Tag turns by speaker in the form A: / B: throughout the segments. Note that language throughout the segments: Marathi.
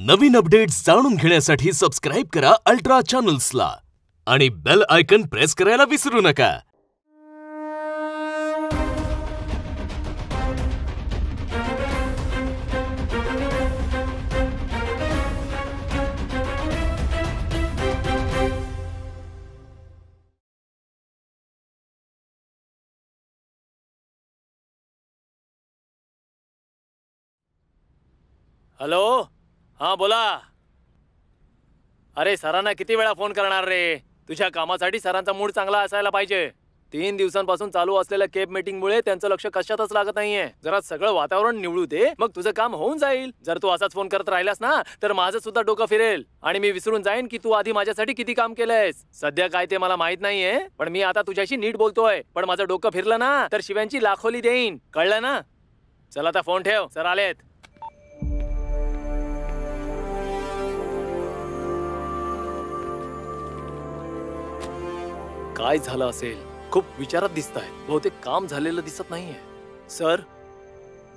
A: नवीन अपडेट्स जाणून घेण्यासाठी सबस्क्राईब करा अल्ट्रा चॅनल्सला आणि बेल आयकॉन प्रेस करायला विसरू नका.
B: हॅलो, हां बोला. अरे सरांना किती वेळा फोन करणार रे? तुझ्या कामासाठी सरांचा मूड चांगला असायला पाहिजे. 3 दिवसांपासून चालू असलेल्या केप मीटिंगमुळे त्यांचं लक्ष कशातच लागत नाहीये. जरा सगळं वातावरण निवळू दे, मग तुझं काम होऊन जाईल. जर तू असाच फोन करत राहिलास ना तर माझं सुद्धा डोकं फिरेल आणि मी विसरून जाईन की तू आधी माझ्यासाठी किती काम केलंयस. सध्या काय ते मला माहित नाहीये, पण मी आता तुझ्याशी नीट बोलतोय. पण माझं डोकं फिरलं ना तर शिव्यांची लाखोली देईन, कळलं ना? चल आता फोन ठेव, सर आलेत. काय झालं असेल? खूप विचारात दिसताय. बहुतेक काम झालेलं दिसत नाहीये. सर,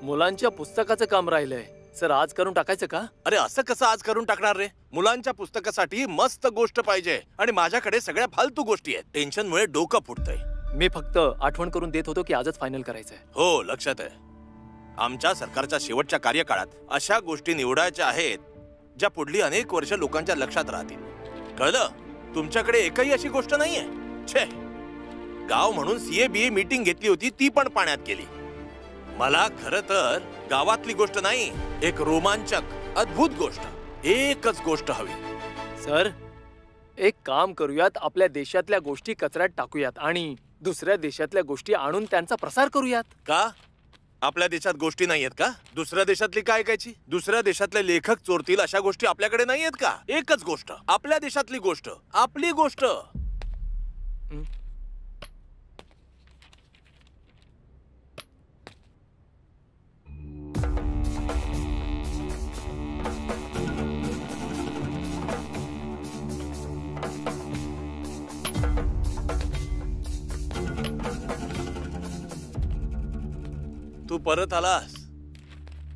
B: मुलांच्या पुस्तकाचं काम राहिलंय. सर आज करून टाकायचं का?
C: अरे असं कसं आज करून टाकणार रे? मुलांच्या पुस्तकासाठी मस्त गोष्ट पाहिजे आणि माझ्याकडे सगळ्या फालतू गोष्टी आहेत. टेन्शनमुळे डोकं फुटतंय.
B: मी फक्त आठवण करून देत होतो की आजच फायनल करायचंय.
C: हो, लक्षात आहे. आमच्या सरकारच्या शेवटच्या कार्यकाळात अशा गोष्टी निवडायच्या आहेत ज्या पुढली अनेक वर्ष लोकांच्या लक्षात राहतील. कळलं? तुमच्याकडे एकही अशी गोष्ट नाहीये. छे, गाव म्हणून CABA मीटिंग घेतली होती, ती पण पाण्यात गेली. मला खरं तर गावातली गोष्ट नाही, एक रोमांचक अद्भुत गोष्ट, एकच गोष्ट हवी.
B: सर, एक काम करूयात. आपल्या देशातल्या गोष्टी कचऱ्यात टाकूयात आणि दुसऱ्या देशातल्या गोष्टी आणून त्यांचा प्रसार करूयात.
C: का? आपल्या देशात गोष्टी नाहीयेत का? दुसऱ्या देशातली काय ऐकायची? दुसऱ्या देशातले लेखक चोरतील अशा गोष्टी आपल्याकडे नाहीयेत का? एकच गोष्ट, आपल्या देशातली गोष्ट, आपली गोष्ट. तू परत आलास.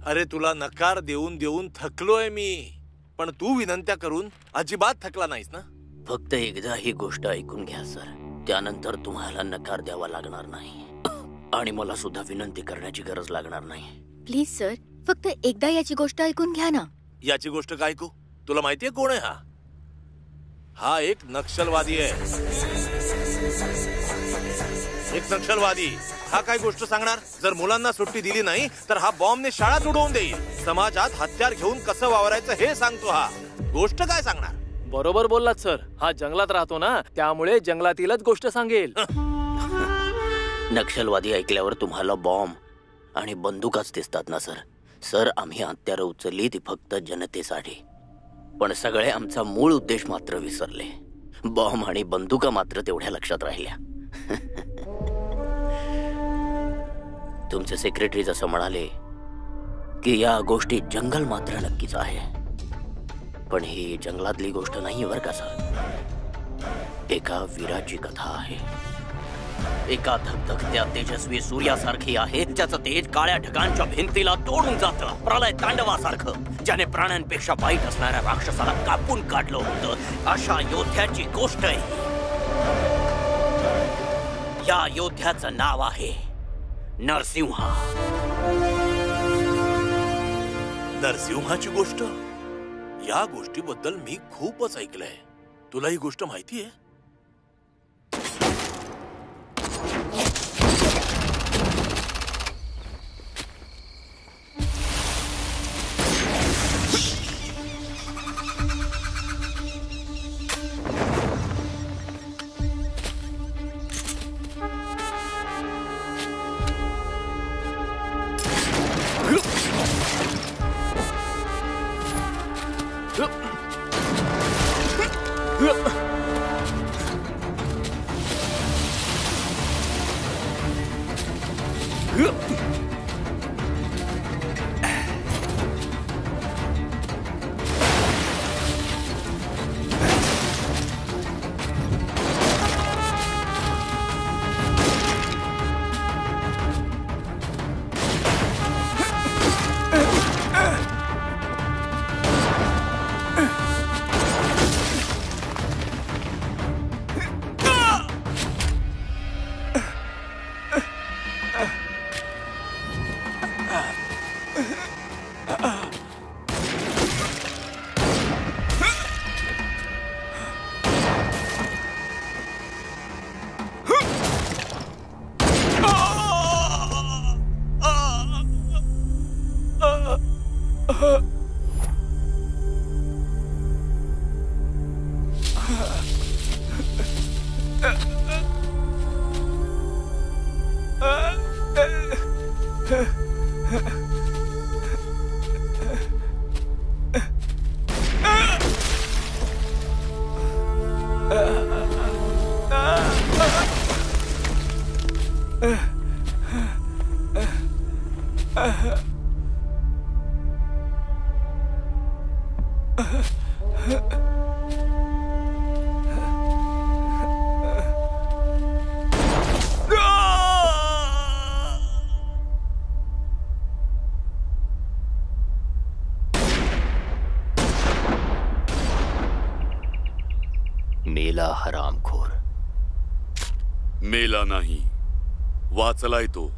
C: अरे तुला नकार देऊन देऊन थकलोय मी, पण तू विनंत्या करून अजिबात थकला नाहीस ना?
D: फक्त एकदा ही गोष्ट ऐकून घ्या सर, त्यानंतर तुम्हाला नकार द्यावा लागणार नाही आणि मला सुद्धा विनंती करण्याची गरज लागणार नाही.
E: प्लीज सर, फक्त एकदा याची गोष्ट ऐकून घ्या ना.
C: याची गोष्ट काय ऐकू? तुला माहितीये कोण आहे हा? हा एक नक्षलवादी आहे. एक नक्षलवादी. हा काय गोष्ट सांगणार? जर मुलांना सुट्टी दिली नाही तर हा बॉम्बने शाळा उडवून देईल. समाजात हत्यार घेऊन कसं वावरायचं हे सांगतो हा. गोष्ट काय सांगणार?
B: बरोबर बोललात सर. हा जंगलात राहतो ना, त्यामुळे जंगलातीलच गोष्ट सांगेल.
D: नक्षलवादी ऐकल्यावर तुम्हाला बॉम्ब आणि बंदुकाच दिसतात ना सर? सर, आम्ही हत्यारं उचलली ती फक्त जनतेसाठी, पण सगळे आमचा मूळ उद्देश मात्र विसरले. बॉम्ब आणि बंदुका मात्र तेवढ्या लक्षात राहिल्या. तुमचे सेक्रेटरी जसं म्हणाले की या गोष्टी जंगल मात्र नक्कीच आहे, पण ही जंगलातली गोष्ट नाही बरं का सर. एका वीराची कथा आहे. एका धगधगत्या तेजस्वी सूर्यासारखी आहे, ज्याचं तेज काळ्या ढगांच्या भिंतीला तोडून जातं, प्रलय तांडवासारखं, ज्याने प्राण्यांपेक्षा वाईट असणाऱ्या राक्षसाला कापून काढलं होतं. अशा योद्ध्याची गोष्ट आहे. या योद्ध्याचं नाव आहे नरसिंहा.
C: नरसिंहाची गोष्ट? या गोष्टीबद्दल मी खूपच ऐकलंय. तुला ही गोष्ट माहितीये?
D: मेला हरामखोर.
F: मेला नाही, वाचलाय तो.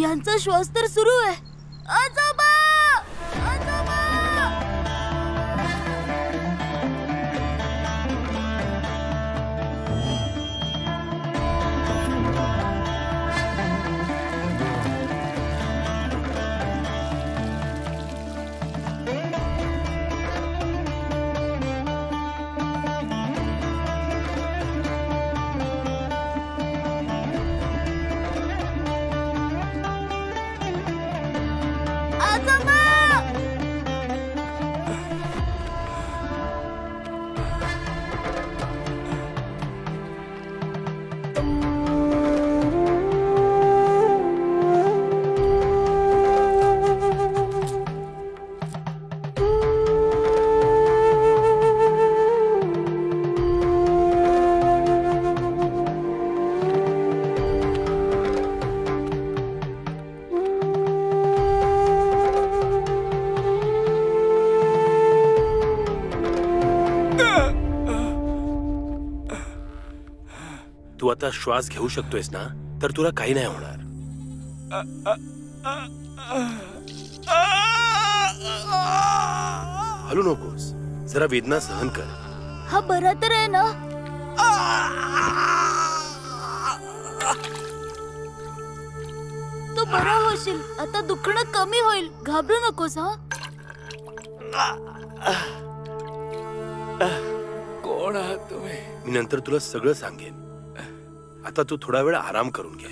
E: यांचा श्वास तर सुरू आहे. आजोबा! आजोबा!
G: तू आता श्वास घेऊ शकतोयस ना, तर तुला काही नाही होणार. हलू नकोस, जरा वेदना सहन कर.
E: हा बरा तर आहे ना? तू बरा होशील. आता दुखणं कमी होईल. घाबरू नकोस. हा
G: कोण आहात तुम्ही? मी नंतर तुला सगळं सांगेन. आता तू थोडा वेळ आराम करून घे.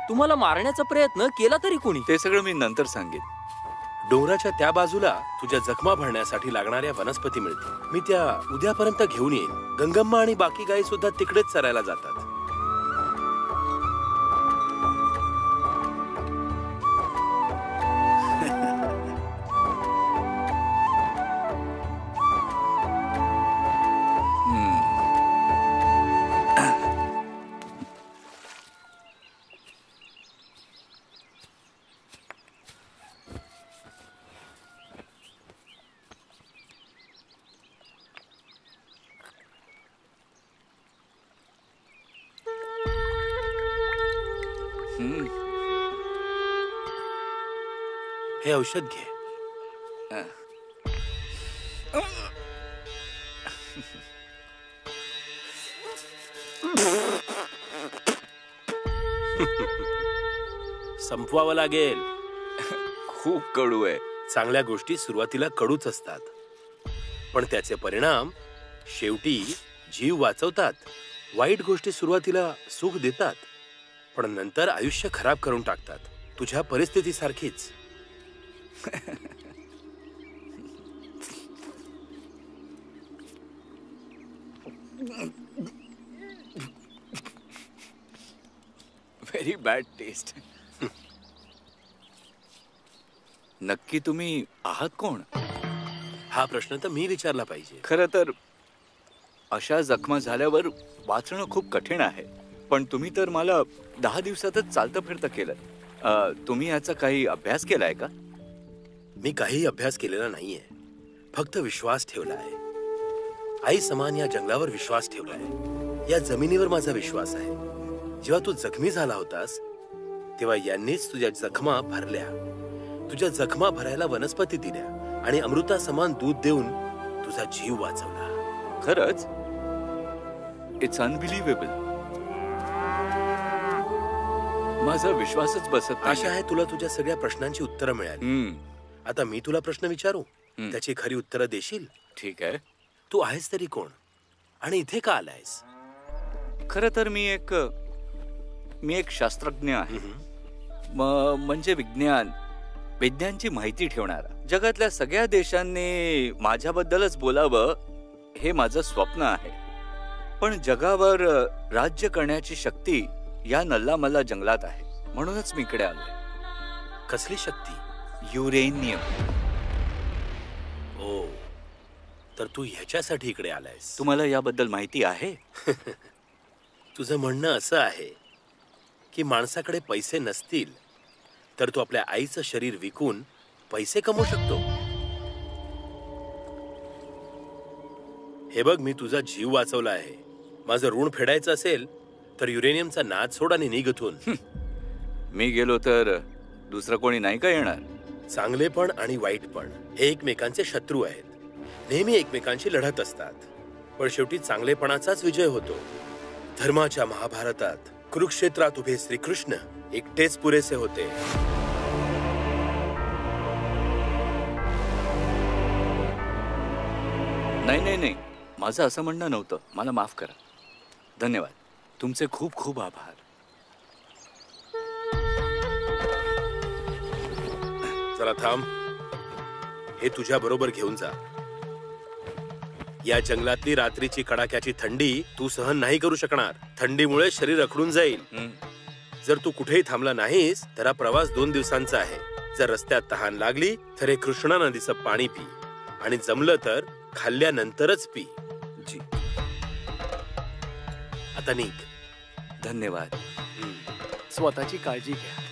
B: तुम्हाला मारण्याचा प्रयत्न केला तरी कोणी?
H: ते सगळं मी नंतर सांगेन.
G: डोंगराच्या त्या बाजूला तुझ्या जखमा भरण्यासाठी लागणाऱ्या वनस्पती मिळतील. मी त्या उद्यापर्यंत घेऊन येईन. गंगम्मा आणि बाकी गायी सुद्धा तिकडेच चरायला जातात. हे औषध घे. संपवावं लागेल.
H: खूप कडू आहे.
G: चांगल्या गोष्टी सुरुवातीला कडूच असतात, पण त्याचे परिणाम शेवटी जीव वाचवतात. वाईट गोष्टी सुरुवातीला सुख देतात, पण नंतर आयुष्य खराब करून टाकतात. तुझ्या परिस्थितीसारखीच.
H: Very bad taste. नक्की तुम्ही आहात कोण?
G: हा प्रश्न तर मी विचारला पाहिजे.
H: खरं तर अशा जखमा झाल्यावर वाचणं खूप कठीण आहे, पण तुम्ही तर मला 10 दिवसातच चालतं फिरतं केलं. तुम्ही याचा काही अभ्यास केलाय का?
G: मी काही अभ्यास केलेला नाहीये, फक्त विश्वास ठेवला आहे. आई समान या जंगलावर विश्वास ठेवला आहे. या जमिनीवर माझा विश्वास आहे. जेव्हा तू जखमी झाला होतास तेव्हा यांनीच तुझ्या जखमा भरल्या. तुझ्या जखमा भरायला वनस्पती दिल्या आणि अमृता समान दूध देऊन तुझा जीव वाचवला.
H: खरंच? It's unbelievable. माझा विश्वासच बसत नाही.
G: आशा आहे तुला तुझ्या सगळ्या प्रश्नांची उत्तरं मिळाली. आता मी तुला प्रश्न विचारू, त्याची खरी उत्तरं देशील?
H: ठीक आहे.
G: तू आहेस तरी कोण आणि इथे का आलायस?
H: खरं तर मी एक शास्त्रज्ञ आहे. म्हणजे विज्ञानची माहिती ठेवणारा. जगातल्या सगळ्या देशांनी माझ्याबद्दलच बोलावं हे माझं स्वप्न आहे. पण जगावर राज्य करण्याची शक्ती या नल्लामल्ला जंगलात आहे, म्हणूनच मी इकडे आलोय.
G: कसली शक्ती?
H: युरेनियम.
G: ओ, तर तू ह्याच्यासाठी इकडे आलायस?
H: तुम्हाला याबद्दल माहिती आहे?
G: तुझं म्हणणं असं आहे की माणसाकडे पैसे नसतील तर तू आपल्या आईचं शरीर विकून पैसे कमवू शकतो. हे बघ, मी तुझा जीव वाचवला आहे. माझं ऋण फेडायचं असेल तर युरेनियमचा नाद सोड आणि निघ इथून.
H: मी गेलो तर दुसरं कोणी नाही का येणार?
G: चांगले पण आणि वाईट पण हे एकमेकांचे शत्रू आहेत. नेहमी एकमेकांशी लढत असतात, पण शेवटी चांगलेपणाचाच विजय होतो. धर्माच्या महाभारतात कुरुक्षेत्रात उभे श्रीकृष्ण एकटेच पुरेसे होते.
H: नाही, माझं असं म्हणणं नव्हतं. मला माफ करा. धन्यवाद. तुमचे खूप खूप आभार.
G: चला थांब, हे तुझ्या बरोबर घेऊन जा. या जंगलातली रात्रीची कडाक्याची थंडी तू सहन नाही करू शकणार. थंडीमुळे शरीर अखडून जाईल. जर तू कुठेही थांबला नाहीस तर हा प्रवास 2 दिवसांचा आहे. जर रस्त्यात तहान लागली तर हे कृष्णा नदीचं पाणी पी, आणि जमलं तर खाल्ल्यानंतरच पी.
H: जी.
G: आता निघ.
H: धन्यवाद.
B: स्वतःची काळजी घ्या.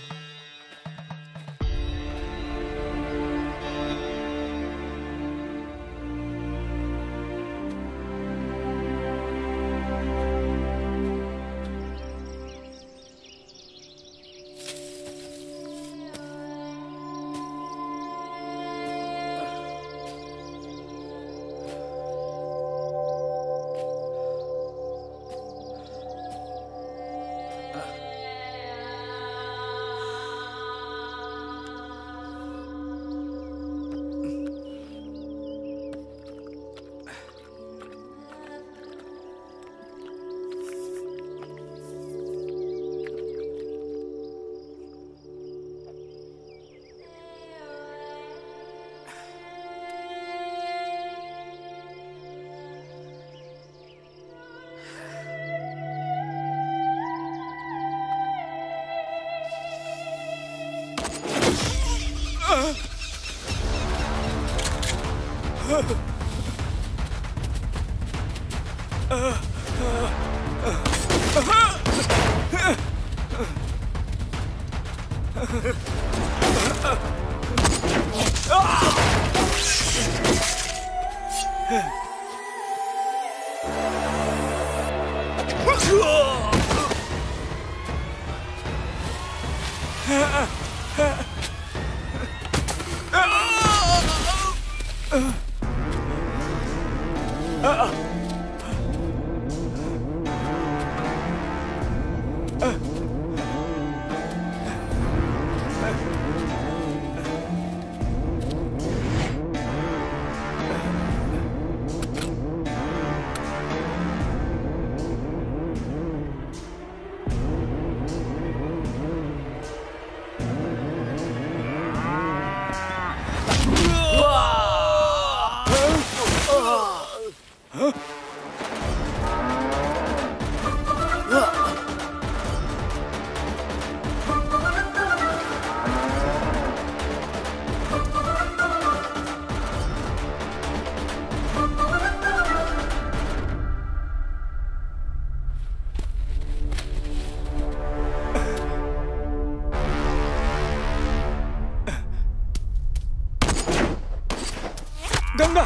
B: गंगा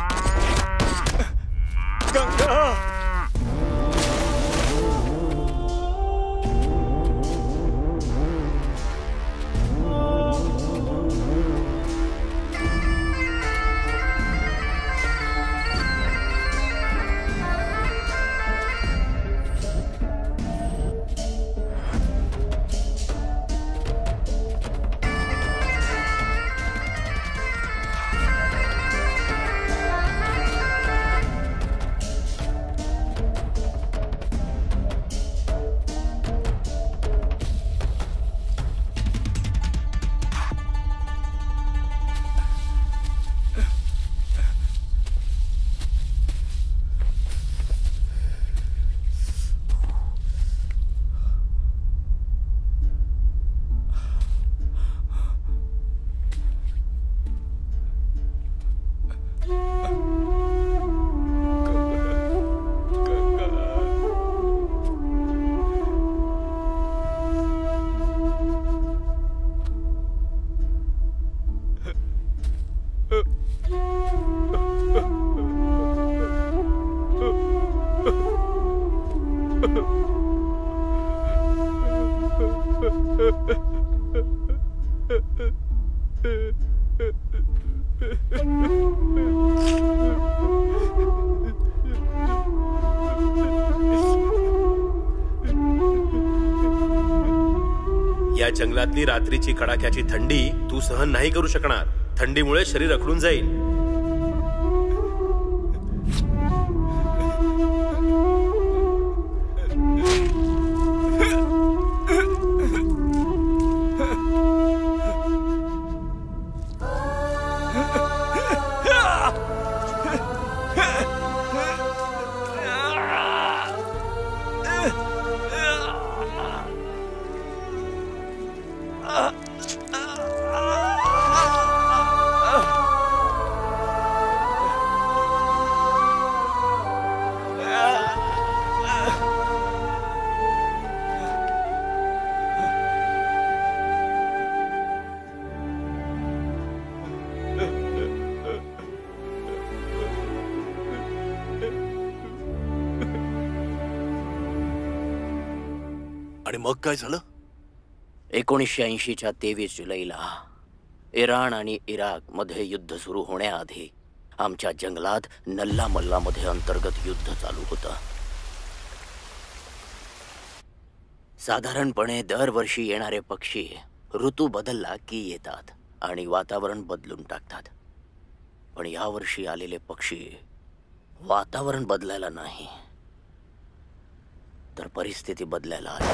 B: गंगा
G: या जंगलातली रात्रीची कडाक्याची थंडी तू सहन नाही करू शकणार. थंडीमुळे शरीर अकडून जाईल.
C: आणि मग काय झालं?
D: 1980च्या 23 जुलैला इराण आणि इराक मध्ये युद्ध सुरू होण्याआधी आमच्या जंगलात नल्ला मल्ला मध्ये अंतर्गत युद्ध चालू होतं. साधारणपणे दरवर्षी येणारे पक्षी ऋतू बदलला की येतात आणि वातावरण बदलून टाकतात. पण यावर्षी आलेले पक्षी वातावरण बदलायला नाही तर परिस्थिती बदलायला आली.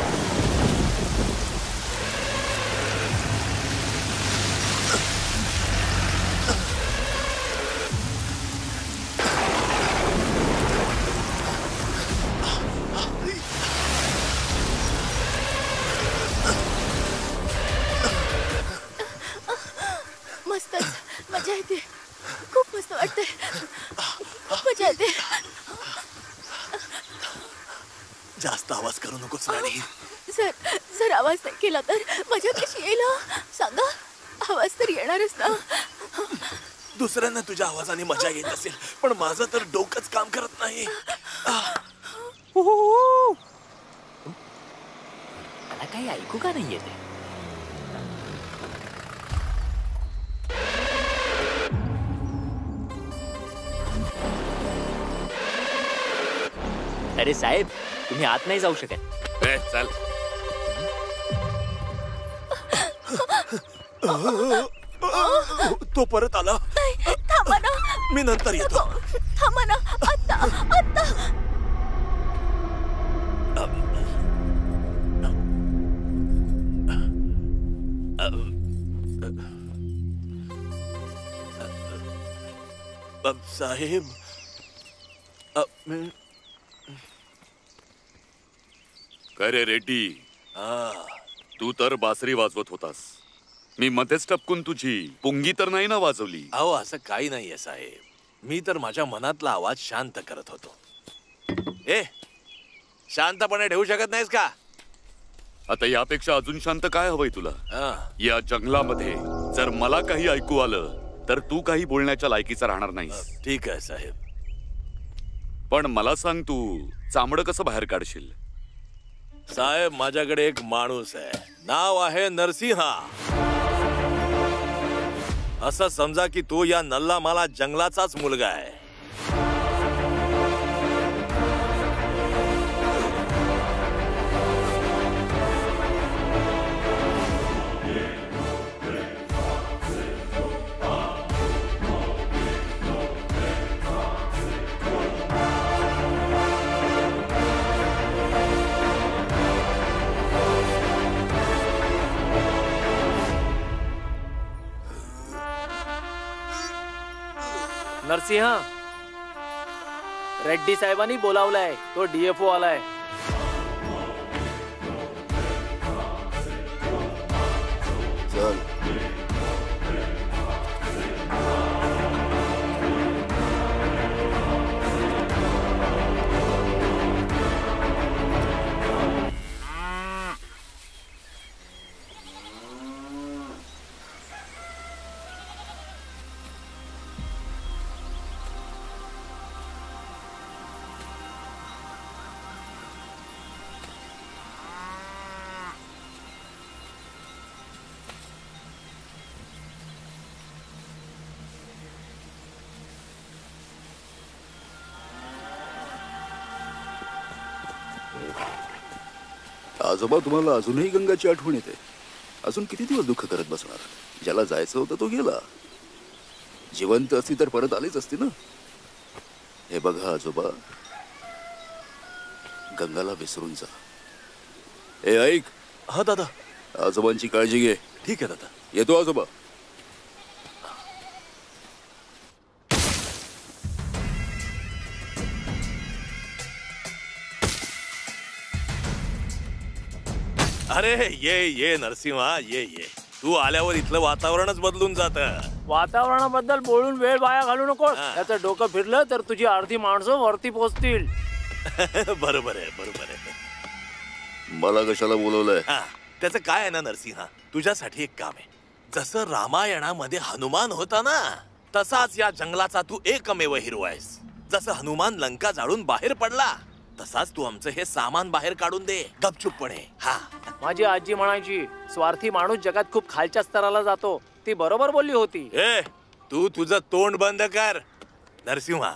E: मस्तच मजा येते. खूप मस्त वाटते. मजा येते.
C: जास्त आवाज करू नकोस राणी.
E: जर आवाज नाही केला तर मजा कशी येईल सांगा. आवाज तर येणारच ना.
C: दुसऱ्यांना तुझ्या आवाजाने मजा येत असेल पण माझं तर डोकंच काम करत नाही.
D: मला काही ऐकू का नाही येते? अरे साहेब, तुम्ही आत नाही जाऊ शकत.
F: चल.
C: तो परत आला.
E: थांबा ना.
C: मी नंतर येतो.
E: थांबा ना. आत्ता आत्ता.
C: साहेब
F: काय रे रेड्डी,
C: आ,
F: तू तर बासरी वाजवत होतास. मी मध्येच टपकून तुझी पुंगी तर नाही ना वाजवली?
C: अहो असं काही नाहीये साहेब. मी तर माझ्या मनातला आवाज शांत करत होतो. ए, शांतपणे ठेवू शकत नाहीस का?
F: आता यापेक्षा अजून शांत काय हवंय तुला?
C: हा.
F: या जंगलामध्ये जर मला काही ऐकू आलं तर तू काही बोलण्याच्या लायकीचा राहणार नाहीस.
C: ठीक आहे साहेब.
F: पण मला सांग, तू चामडं कसं बाहेर काढशील?
C: साहेब, माझ्याकडे एक माणूस आहे, नाव आहे नरसिंहा. असं समजा की तो या नल्ला मला जंगलाचाच मुलगा आहे.
B: नरसिंहा, रेड्डी साहेबांनी बोलावलाय. तो डीएफओ आलाय.
G: चल.
I: आजोबा, तुम्हाला अजूनही गंगाची आठवण येते? अजून किती दिवस दुःख करत बसणार? ज्याला जायचं होतं तो गेला. जिवंत असती तर परत आलीच असती ना. हे बघा आजोबा, गंगाला विसरून जा. ए ऐक.
C: हा दादा.
I: आजोबांची काळजी घे.
C: ठीक आहे दादा.
I: येतो आजोबा.
C: अरे ये ये नरसिंहा, ये ये. तू आल्यावर इथलं वातावरणच बदलून जात.
B: वातावरणाबद्दल बोलून वेळ वाया घालू नको.
C: हा.
B: त्याचं डोकं फिरलं तर तुझी अर्धी माणसं वरती पोहोचतील.
C: बरोबर आहे, बरोबर आहे.
I: मला कशाला बोलवलंय?
C: हा, त्याचं काय आहे ना नरसिंहा, तुझ्यासाठी एक काम आहे. जसं रामायणामध्ये हनुमान होता ना, तसाच या जंगलाचा तू एकमेव हिरो आहेस. जसं हनुमान लंका जाळून बाहेर पडला, तसाच तू आमचं हे सामान बाहेर काढून दे गपचूपपणे. हा.
B: माझी आजी म्हणायची, स्वार्थी माणूस जगात खूप खालच्या स्तराला जातो. ती बरोबर बोलली होती.
C: ए, तू तुझं तोंड बंद कर. नरसिंहा,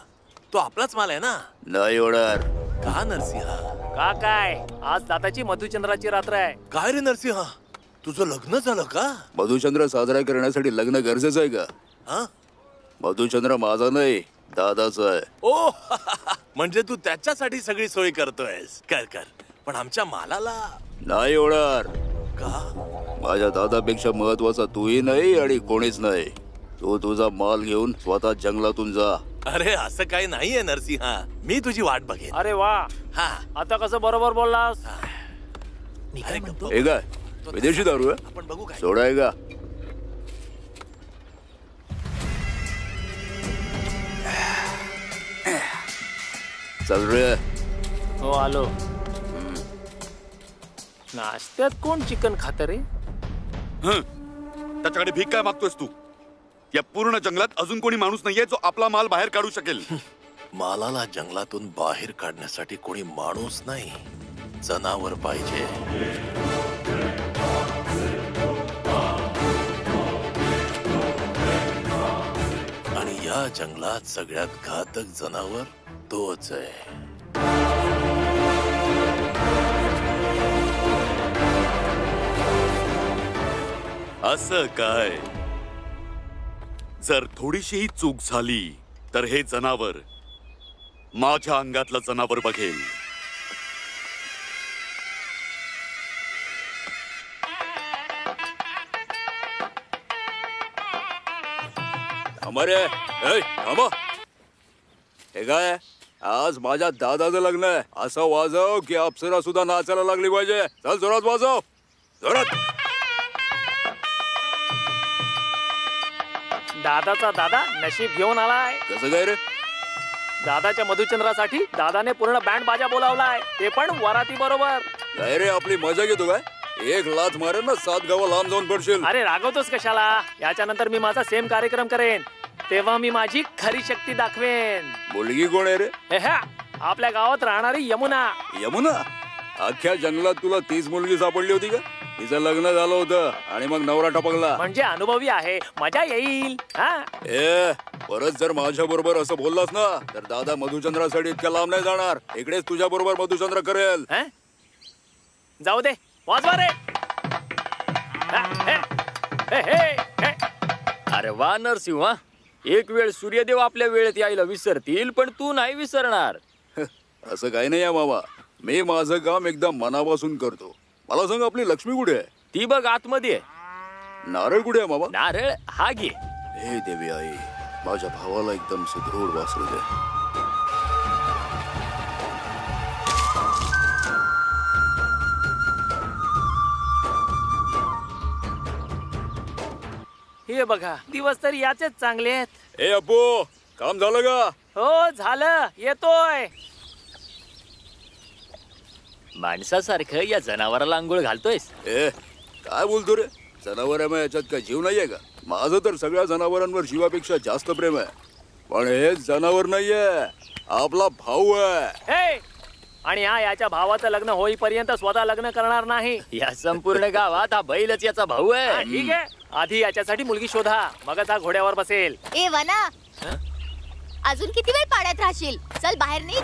C: तो आपलाच माल आहे ना?
I: नाही होणार.
C: का नरसिंहा?
B: का काय? आज दादाची मधुचंद्राची रात्र आहे.
C: काय रे नरसिंहा, तुझं लग्न झालं का?
I: मधुचंद्र साजरा करण्यासाठी लग्न गरजेचं आहे का?
C: हा?
I: मधुचंद्र माझा नाही, दादाचा आहे.
C: ओ, म्हणजे तू त्याच्यासाठी सगळी सोय करतोयस. कर कर, पण आमच्या मालाला
I: नाही होणार.
C: का?
I: माझ्या दादापेक्षा महत्वाचा तूही नाही आणि कोणीच नाही. तू तुझा माल घेऊन स्वतः जंगलातून जा.
C: अरे असं काही नाहीये नरसिंहा, मी तुझी वाट बघेन.
B: अरे वा,
C: हा.
B: आता कसं बरोबर बोललास?
C: मी काय म्हणतो?
I: हे काय विदेशी दारू आहे?
C: आपण बघू काय.
I: सोडाय का? चल रे.
B: हो आलो. नाश्त्यात कोण चिकन खात रे?
F: त्याच्याकडे भीक काय मागतोयस तू? या पूर्ण जंगलात अजून कोणी माणूस नाहीये जो आपला माल बाहेर काढू शकेल.
C: मालाला जंगलातून बाहेर काढण्यासाठी कोणी माणूस नाही, जनावर पाहिजे. आणि या जंगलात सगळ्यात घातक जनावर तोच आहे.
F: असं काय? जर थोडीशीही चूक झाली तर हे जनावर माझ्या अंगातलं जनावर बघेल.
I: थांबा रे. थांबा. हे काय? आज माझ्या दादाचं लग्न आहे. असं वाजव की अप्सरा सुद्धा नाचायला लागली पाहिजे. चल जोरात वाजव, जोरात.
B: दादाचा दादा नशीब घेऊन आलाय.
I: कसं काय रे?
B: दादाच्या मधुचंद्रासाठी दादाने पूर्ण बँड बाजा बोलावलाय, ते पण वराती बरोबर.
I: काय रे आपली मजा घेतो काय? एक लाथ मारेन ना 7 गावं लांब जाऊन पडशील.
B: अरे रागवतोस कशाला? याच्या नंतर मी माझा सेम कार्यक्रम करेन, तेव्हा मी माझी खरी शक्ती दाखवेन.
I: मुलगी कोण आहे रे?
B: हे हा, आपल्या गावात राहणारी यमुना.
I: यमुना? अख्ख्या जंगलात तुला 30 मुलगी सापडली होती का? तिचं लग्न झालं होतं आणि मग नवरा टपकला.
B: म्हणजे अनुभवी आहे, मजा येईल. हा
I: ए परत जर माझ्या बरोबर असं बोललास ना तर दादा मधुचंद्रासाठी इतक्या लांब नाही जाणार. इकडेच तुझ्या बरोबर मधुचंद्र करेल.
B: जाऊ दे, वाजवा रे.
J: अरे वा नरसिंह, एक वेळ सूर्यदेव आपल्या वेळेत यायला विसरतील, पण तू नाही विसरणार.
I: असं काही नाही आहे मामा. मी माझं काम एकदम मनापासून करतो. मला सांग आपली लक्ष्मी कुठे आहे?
J: ती बघ आतमध्ये.
I: नारळ कुठे आहे मामा?
J: नारळ हा घे.
I: हे देवी आई, माझ्या भावाला एकदम सुदृढ वासरू दे.
B: हे बघा, दिवस तर याचेच चांगले आहेत.
I: ए अप्पू, काम झालं का?
B: हो झालं, येतोय.
J: माणसासारखं या जनावराला आंघोळ घालतोयस?
I: ए काय बोलतो रे? जनावरांमुळे याच्यात काय जीव नाहीये का? माझं तर सगळ्या जनावरांवर जीवापेक्षा जास्त प्रेम आहे. पण हे जनावर नाहीये, आपला भाऊ आहे.
B: हे, आणि हा याच्या भावाचं लग्न होईपर्यंत स्वतः लग्न करणार नाही.
J: या संपूर्ण गावात हा बैलच याचा भाऊ
B: हा,
J: आहे.
B: ठीक आहे, आधी याच्यासाठी मुलगी शोधा, मगच हा घोड्यावर बसेल.
E: ए वना, अजून किती वेळ पाण्यात राहशील? चल बाहेर निघ.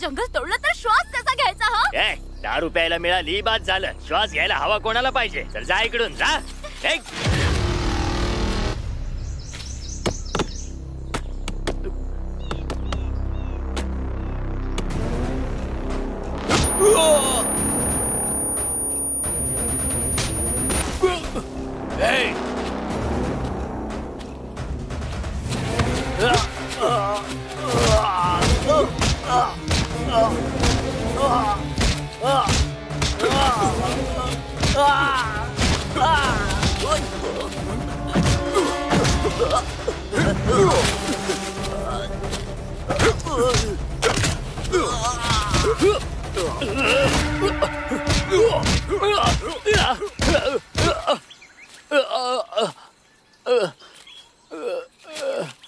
E: जंगल तोडलं तर श्वास कसा घ्यायचा? हा
J: 10 रुपयाला मिळाली बाद झालं. श्वास घ्यायला हवा कोणाला पाहिजे? तर जा इकडून जा.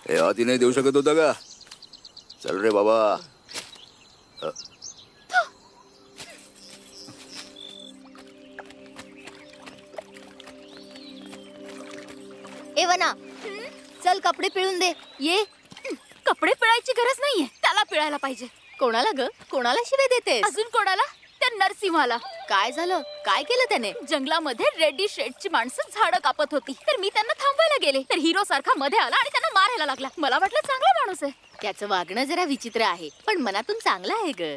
I: हे आधी नाही देऊ शकत होता का? चल रे बाबा.
E: एवना, चल कपडे पिळून दे. ये. कपडे पिळायची गरज नाहीये, त्याला पिळायला पाहिजे. कोणाला ग? कोणाला शिवे देतेस? अजून कोणाला? त्या नरसिंहाला. काय झालं? काय केलं त्याने? जंगलामध्ये रेड्डी शेडची माणसं झाडं कापत होती, तर मी त्यांना थांबवायला गेले, तर हिरो सारखा मध्ये आला आणि त्यांना मारायला लागला. मला वाटलं चांगला माणूस आहे. त्याचं वागणं जरा विचित्र आहे, पण मनातून चांगला आहे ग.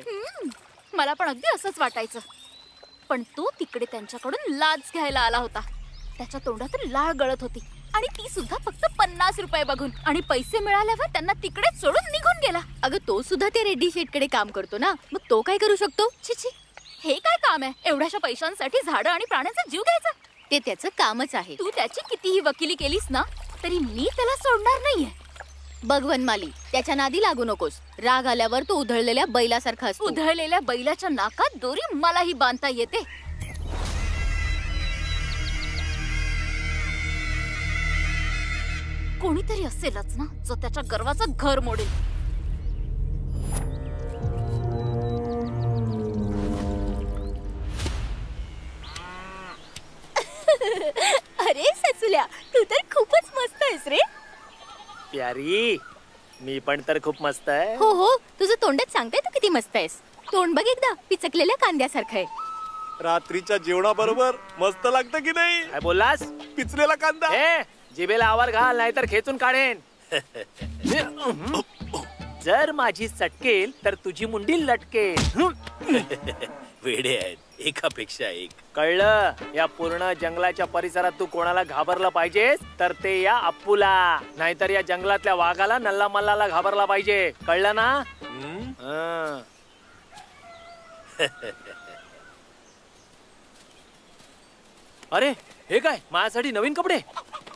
E: मला पण अगदी असंच वाटायचं. पण तो तिकडे त्यांच्याकडून लाच घ्यायला आला होता. त्याच्या तोंडातून लाळ गळत होती आणि ती सुद्धा फक्त 50 ₹20 बघून आणि पैसे मिळाल्यावर त्यांना तिकडेच सोडून निघून गेला. अगं तो सुद्धा त्या रेड्डी शेटकडे काम करतो ना, मग तो काय करू शकतो? छिछी, हे काय काम आहे? एवढ्याशा पैशांसाठी झाडं आणि प्राण्यांचा जीव घ्यायचा? ते त्याचं कामच आहे. तू त्याची कितीही वकिली केलीस ना तरी मी त्याला सोडणार नाहीये. बघ वनमाली, त्याच्या नादी लागू नकोस. राग आल्यावर तो उधळलेल्या बैलासारखा असतो. उधळलेल्या बैलाच्या नाकात दोरी मलाही बांधता येते. कोणीतरी असेलच ना जो त्याच्या गर्वाचं घर मोडेल. अरे ससुल्या, तू तर खूपच मस्त आहेस रे.
B: प्यारी, मी पण तर खूप मस्त आहे.
E: हो हो, तुझं तोंडच सांगताय तू किती मस्त आहेस. तोंड बघ एकदा, पिचकलेल्या कांद्यासारखं आहे.
C: रात्रीच्या जेवणाबरोबर मस्त लागतं की नाही?
B: काय बोललास?
C: पिचलेला कांदा.
B: जिभेला आवार घाल, नाहीतर खेचून काढेन. जर माझी सटकेल तर तुझी मुंडी लटकेल.
G: वेडे आहेत, एकापेक्षा एक.
B: कळलं? या पूर्ण जंगलाच्या परिसरात तू कोणाला घाबरला पाहिजेस तर ते या अप्पूला, नाहीतर या जंगलातल्या वाघाला, नल्ला मल्लाला घाबरला पाहिजे. कळलं ना? हं. अरे हे काय, माझ्यासाठी नवीन कपडे?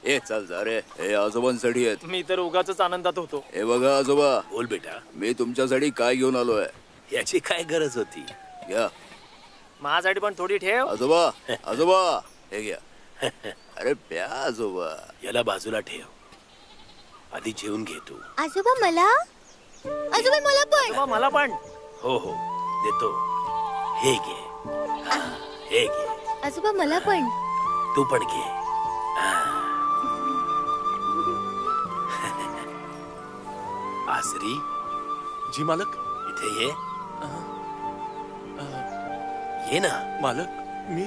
I: ए चल जा रे, हे आजोबांसाठी आहेत.
B: मी तर उगाच आनंदात होतो.
I: हे बघा आजोबा,
G: बोल बेटा,
I: मी तुमच्यासाठी काय घेऊन आलोय.
G: याची काय गरज होती?
I: घ्या
B: माझ्यासाठी पण थोडी ठेव.
I: आजोबा. आजोबा हे घ्या. अरे प्या आजोबा.
G: याला बाजूला ठेव, आधी जेवून घे तू.
E: आजोबा मला, आजोबा मला पण.
B: आजोबा मला पण.
G: हो हो देतो. हे घे, हे घे.
E: आजोबा मला पण.
G: तू पण घे. आसरी
C: जी मालक.
G: इथे ये. ये ना
C: मालक, मी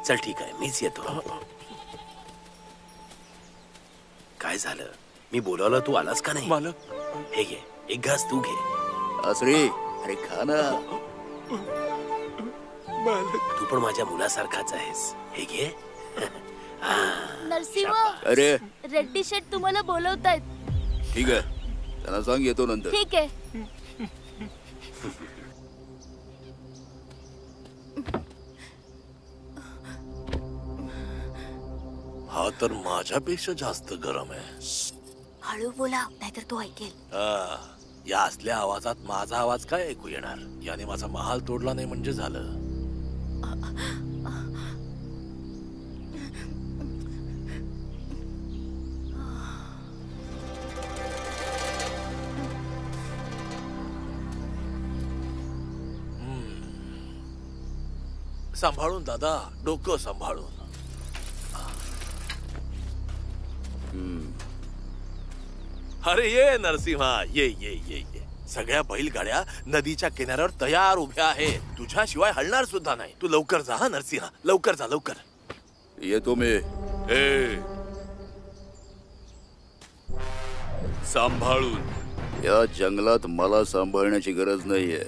G: चल ठीक आहे, मीच येतो. काय झालं? मी बोलावलं तू आलास का नाही?
C: मालक,
G: हे घे, एक घास तू घे.
I: आसरी, अरे खा ना.
C: मालक.
G: तू पण माझ्या मुलासारखाच आहेस. हे घे.
E: नरसिंह,
I: अरे
E: रेड्डी शेट तुम्हाला बोलवतायत.
I: ठीक आहे, त्यांना सांग येतो नंतर.
E: ठीक आहे.
C: हा तर माझ्यापेक्षा जास्त गरम आहे.
E: हळू बोला, नाहीतर तो ऐकेल.
C: या असल्या आवाजात माझा आवाज काय ऐकू येणार? याने माझा महाल तोडला नाही म्हणजे झालं. सांभाळून दादा, डोकं सांभाळून. अरे ये नरसिंहा, ये ये ये ये. सगळ्या बैलगाड्या नदीच्या किनाऱ्यावर तयार उभ्या आहेत. तुझ्याशिवाय हलणार सुद्धा नाही. तू लवकर जा हा नरसिंहा, लवकर जा, लवकर.
I: येतो मी.
F: ए सांभाळून.
I: या जंगलात मला सांभाळण्याची गरज नाहीये.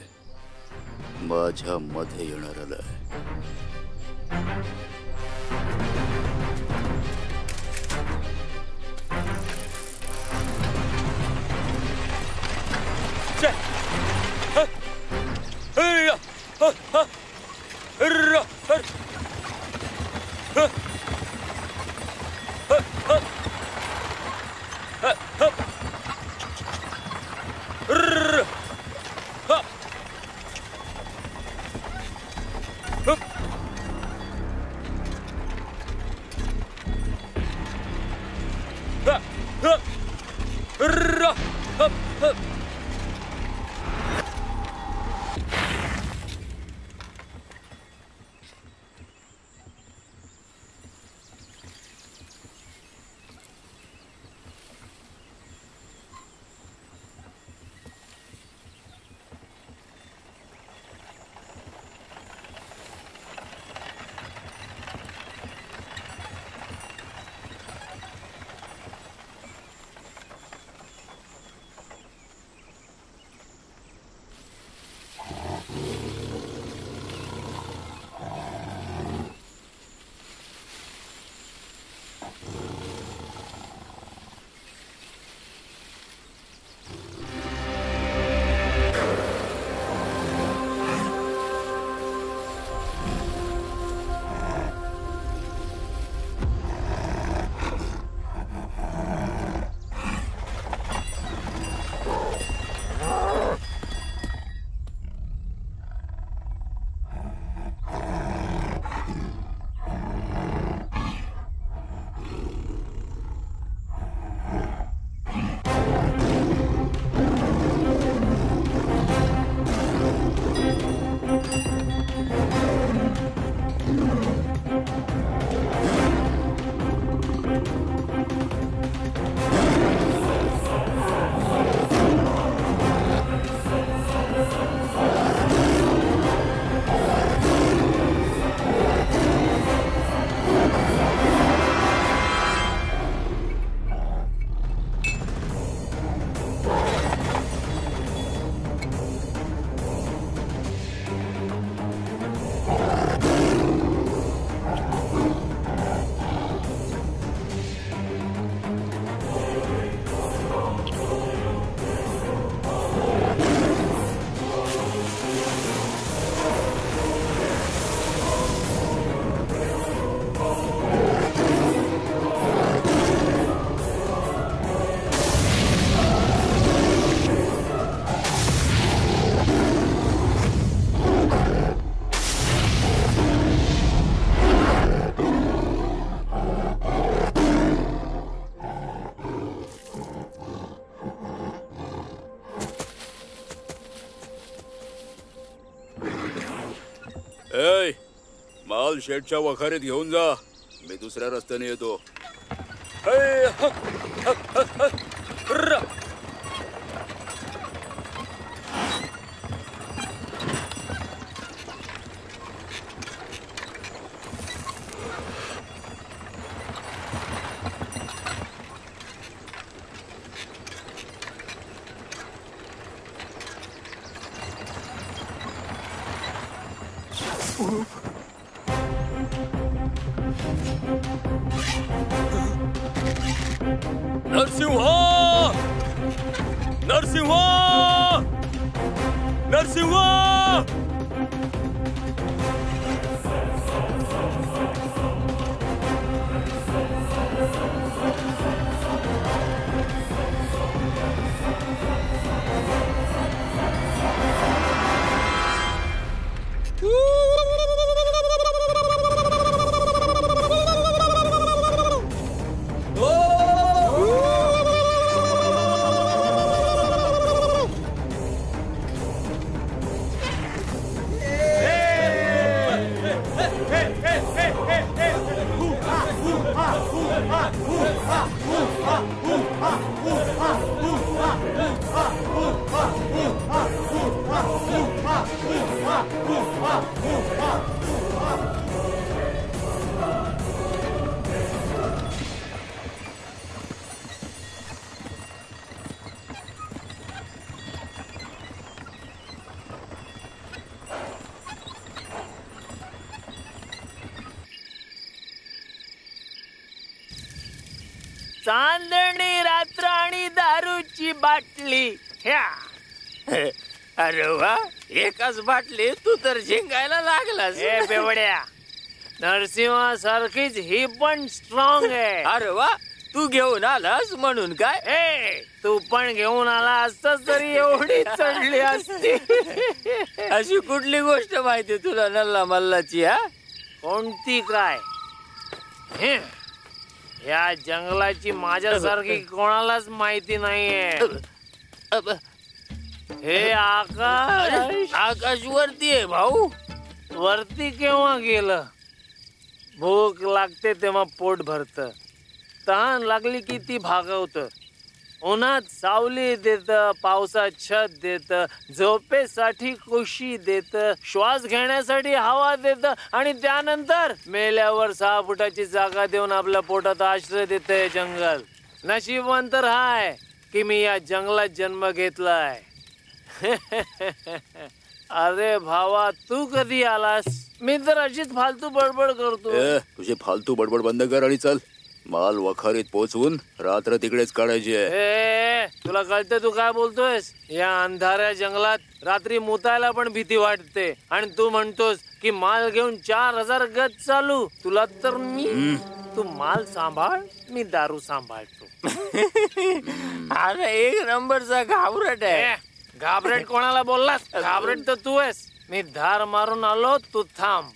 I: माझ्या मध्ये येणाऱ्याला आहे. माल शेडच्या वखारीत घेऊन जा. मी दुसऱ्या रस्त्याने येतो.
J: नरसिंह नरसिंह नरसिंह चांदणी रात्र आणि दारूची बाटली ह्या अरे वा एकाच बाटली तू तर झिंगायला लागलास.
B: ए बेवड्या, नरसिंहा सारखीच ही पण स्ट्रॉंग आहे.
J: अरे वा तू घेऊन आलास म्हणून काय?
B: ए तू पण घेऊन आला असतास तरी एवढी चढली असती.
J: अशी कुठली गोष्ट माहिती तुला नल्ला मल्लाची? हा
B: कोणती काय? या जंगलाची माझ्यासारखी कोणालाच माहिती नाहीये. हे आकाश
J: आकाश वरती आहे भाऊ.
B: वरती केव्हा गेलं? भूक लागते तेव्हा पोट भरत, तहान लागली की ती भागवत. उन्हात सावली देत, पावसात छत देत, झोपेसाठी कुशी देत, श्वास घेण्यासाठी हवा देत आणि त्यानंतर मेल्यावर 6 फुटाची जागा देऊन आपल्या पोटात आश्रय देते जंगल. नशीबवान तर हाय की मी या जंगलात जन्म घेतलाय. अरे भावा तू कधी आलास? मी तर अशीच फालतू बडबड करतो.
I: तुझे फालतू बडबड बंद कर आणि चल. माल वखारीत पोहोचवून रात्र तिकडेच काढायची आहे.
B: तुला कळते तू काय बोलतोयस? या अंधाऱ्या जंगलात रात्री मुतायला पण भीती वाटते आणि तू म्हणतोस की माल घेऊन 4000 गज चालू. तुला तर मी तू माल सांभाळ, मी दारू सांभाळतो.
J: अरे एक नंबरचा घाबरट आहे.
B: घाबरेट कोणाला बोललास? घाबरेट तर तू आहेस. मी धार मारून आलो, तू थांब.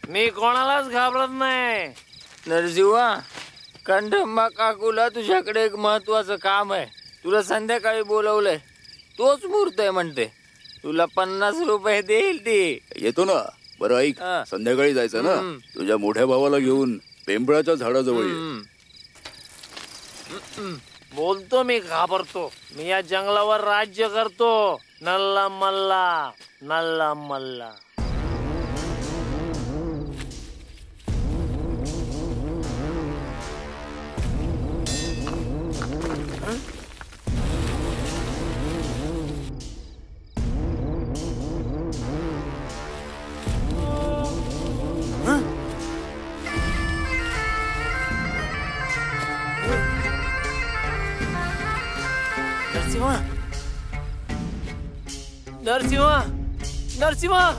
B: मी कोणालाच घाबरत नाही.
J: नरसिंहा कंठम्मा काकूला तुझ्याकडे एक महत्वाचं काम आहे. तुला संध्याकाळी बोलवलंय. तोच मुहूर्त आहे म्हणते. तुला 50 रुपये देईल ती.
I: येतो ना. बरं ऐक, संध्याकाळी जायचं ना. तुझ्या मोठ्या भावाला घेऊन पेंबळाच्या झाडाजवळ ये.
B: बोलतो मी घाबरतो. मी या जंगलावर राज्य करतो. नल्ला मल्ला नल्ला मल्ला. नरसिंहा नरसिंहा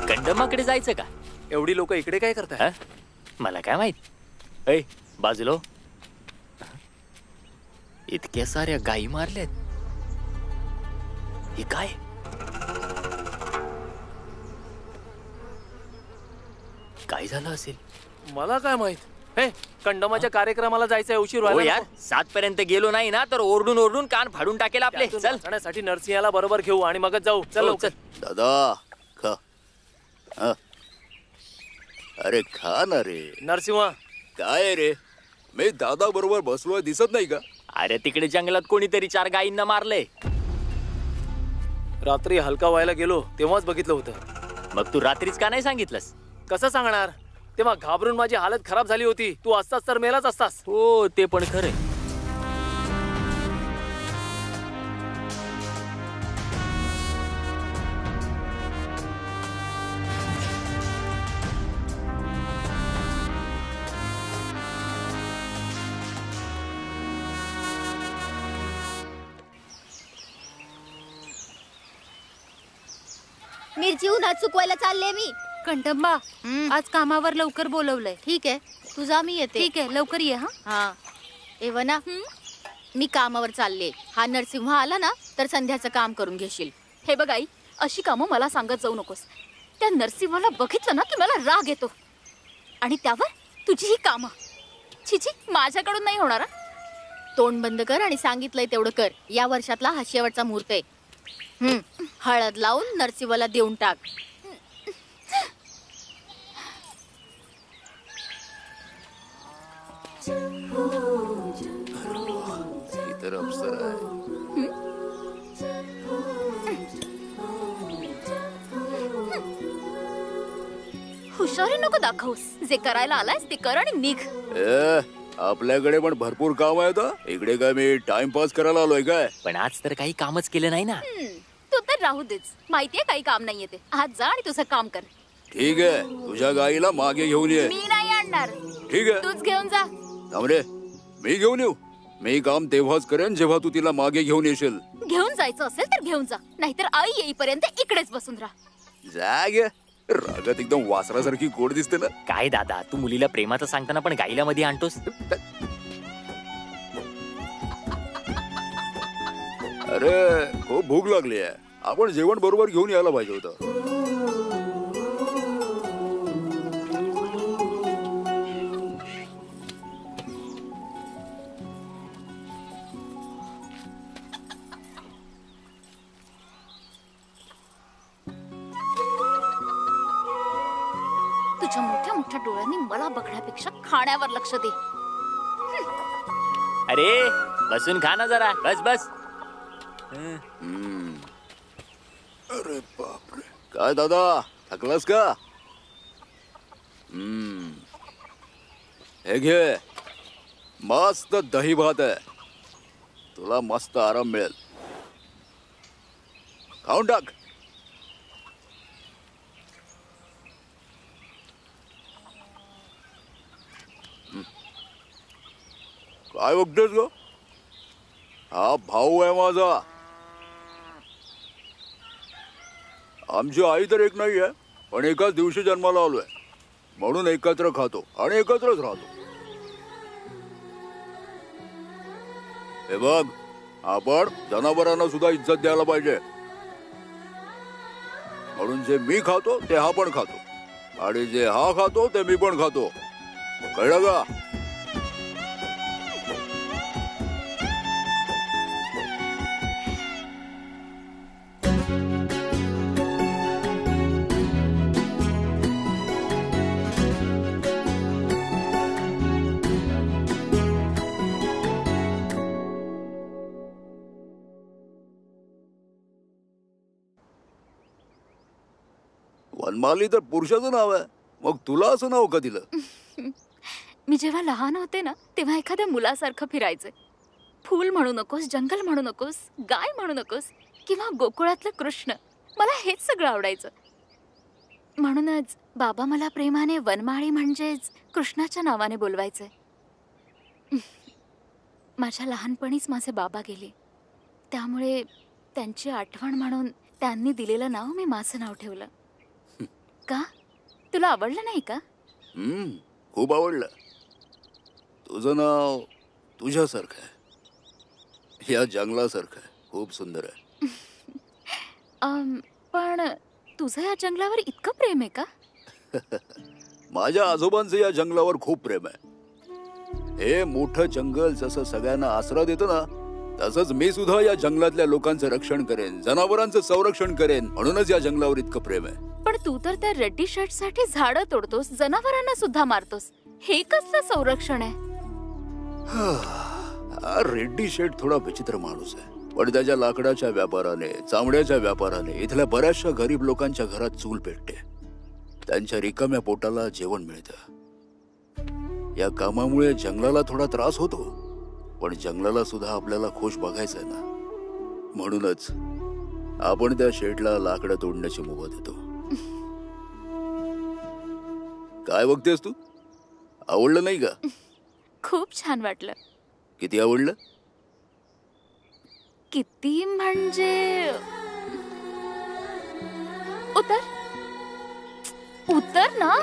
J: कंडमाकडे जायचं का?
B: एवढी लोक इकडे काय करताय?
J: मला काय माहित. ऐ बाजूलो, इतक्या साऱ्या गायी मारल्यात. हे काय? काय झालं असेल?
B: मला काय माहित. हे कंडमाच्या कार्यक्रमाला जायचंय, उशीर
J: हो
B: व्हायला
J: यार,
B: नको.
J: 7 पर्यंत गेलो नाही ना तर ओरडून ओरडून कान फाडून टाकेल आपले.
B: त्यातून
J: चल
B: वाचण्यासाठी नरसिंहाला बरोबर घेऊ आणि मगच जाऊ. चल
J: हो,
B: लवकर.
I: दादा खा. हा. अरे खा ना रे.
B: नरसिंह,
I: काय रे, मी दादा बरोबर बसलोय दिसत नाही का?
J: अरे तिकडे जंगलात कोणीतरी 4 गायींना मारले.
B: रात्री हलका व्हायला गेलो तेव्हाच बघितलं होतं.
J: मग तू रात्रीच का नाही सांगितलंस?
B: कसं सांगणार, तेव्हा घाबरून माझी हालत खराब झाली होती. तू असतास तर मेलाच असतास.
J: हो ते पण खरे.
E: मिरची उन्हात चुकवायला चालले मी.
K: कंटंबा, आज कामावर लवकर बोलवलंय.
E: ठीक आहे, तुझा मी येते.
K: ठीक आहे, लवकर ये.
E: हा एवना, मी कामावर चालले. हा नरसिंह आला ना तर संध्याचं काम करून घेशील.
K: हे बघ आई, अशी कामं मला सांगत जाऊ नकोस. त्या नरसिंहाला बघितलं ना की मला राग येतो. आणि त्यावर तुझी ही कामं, छिची, माझ्याकडून नाही होणार.
E: तोंड बंद कर आणि सांगितलंय तेवढं कर. या वर्षातला हा शेवटचा मुहूर्त आहे. हळद लावून नरसिंहाला देऊन टाक.
I: इतर अप्सरा आहे.
K: हुशारी नको दाखवूस. जे करायला आलायस ते कर आणि निघ.
I: आपल्याकडे पण भरपूर काम आहे. इकडे काय मी टाइमपास करायला आलोय काय?
J: पण आज तर काही कामच केलं नाही ना.
K: तू तर राहू देच. माहितीये काही काम नाहीये ते. आज जा आणि तुझं काम कर.
I: ठीक आहे, तुझ्या गाईला मागे घेऊन ये.
K: मी नाही आणणार.
I: ठीक आहे,
K: तूच घेऊन जा.
I: थांब रे, मी घेऊन येऊ. मी काम तेव्हाच करेन जेव्हा तू तिला मागे घेऊन येशील.
K: घेऊन जायचं असेल तर घेऊन जा, नाहीतर आई येईपर्यंत इकडेच बसून राहा.
I: जा गे. रागात एकदम वासरासारखी गोड दिसते ना.
J: काय दादा, तू मुलीला प्रेमाचं सांगताना पण गाईला मध्ये आणतोस.
I: अरे खूप भूक लागली आहे. आपण जेवण बरोबर घेऊन यायला पाहिजे होतं.
K: तुझ्या मोठ्या मोठ्या डोळ्यांनी मला बघण्यापेक्षा खाण्यावर लक्ष दे.
J: अरे बसून खा ना जरा. बस बस.
I: अरे बापरे, काय दादा थकलास का? हे घे, मस्त दही भात आहे. तुला मस्त आराम मिळेल. खाऊन टाक. काय बघतोस ग? हा भाऊ आहे माझा. आमची आई तर एक नाही आहे, पण एकाच दिवशी जन्माला आलोय म्हणून एकत्र खातो आणि एकत्रच राहतो. हे बघ, आपण जनावरांना सुद्धा इज्जत द्यायला पाहिजे. म्हणून जे मी खातो ते हा पण खातो आणि जे हा खातो ते मी पण खातो. कळलं का? वनमाली तर पुरुषाचं नाव आहे, मग तुला असं नाव का दिलं?
K: मी जेव्हा लहान होते ना तेव्हा एखाद्या मुलासारखं फिरायचे. फूल म्हणू नकोस, जंगल म्हणू नकोस, गाय म्हणू नकोस किंवा गोकुळातलं कृष्ण, मला हेच सगळं आवडायचं. म्हणूनच बाबा मला प्रेमाने वनमाळी म्हणजेच कृष्णाच्या नावाने बोलवायचे. माझ्या लहानपणीच माझे बाबा गेले, त्यामुळे त्यांची आठवण म्हणून त्यांनी दिलेलं नाव मी माझं नाव ठेवलं. का तुला आवडलं नाही का?
I: खूप आवडलं. तुझं नाव तुझ्यासारखं आहे, या जंगलासारखं आहे. खूप सुंदर आहे.
K: पण तुझं या जंगलावर इतकं प्रेम आहे का?
I: माझ्या आजोबांचं या जंगलावर खूप प्रेम आहे. हे मोठं जंगल जसं सगळ्यांना आसरा देतं ना, तसंच मी सुद्धा या जंगलातल्या लोकांचं रक्षण करेन, जनावरांचं संरक्षण करेन. म्हणूनच या जंगलावर इतकं प्रेम आहे.
K: पण तू तर त्या रेड्डी शर्ट साठी झाडं तोडतोस, जनावरांना सुद्धा मारतोस. हे कसलं संरक्षण आहे?
I: हा रेड्डी शेठ थोडा विचित्र माणूस आहे, पण त्याच्या लाकडाच्या व्यापाराने, चामड्याच्या व्यापाराने इथल्या बऱ्याचशा गरीब लोकांच्या घरात चूल पेटते. त्यांच्या रिकाम्या पोटाला जेवण मिळतं. या कामामुळे जंगलाला थोडा त्रास होतो, पण जंगलाला सुद्धा आपल्याला खुश बघायचंय ना. म्हणूनच आपण त्या शेठला लाकडं तोडण्याची मुभा देतो. काय बघतेस तू? आवडलं नाही का?
K: खूप छान वाटलं.
I: किती आवडलं?
K: किती म्हणजे उतर उतर ना.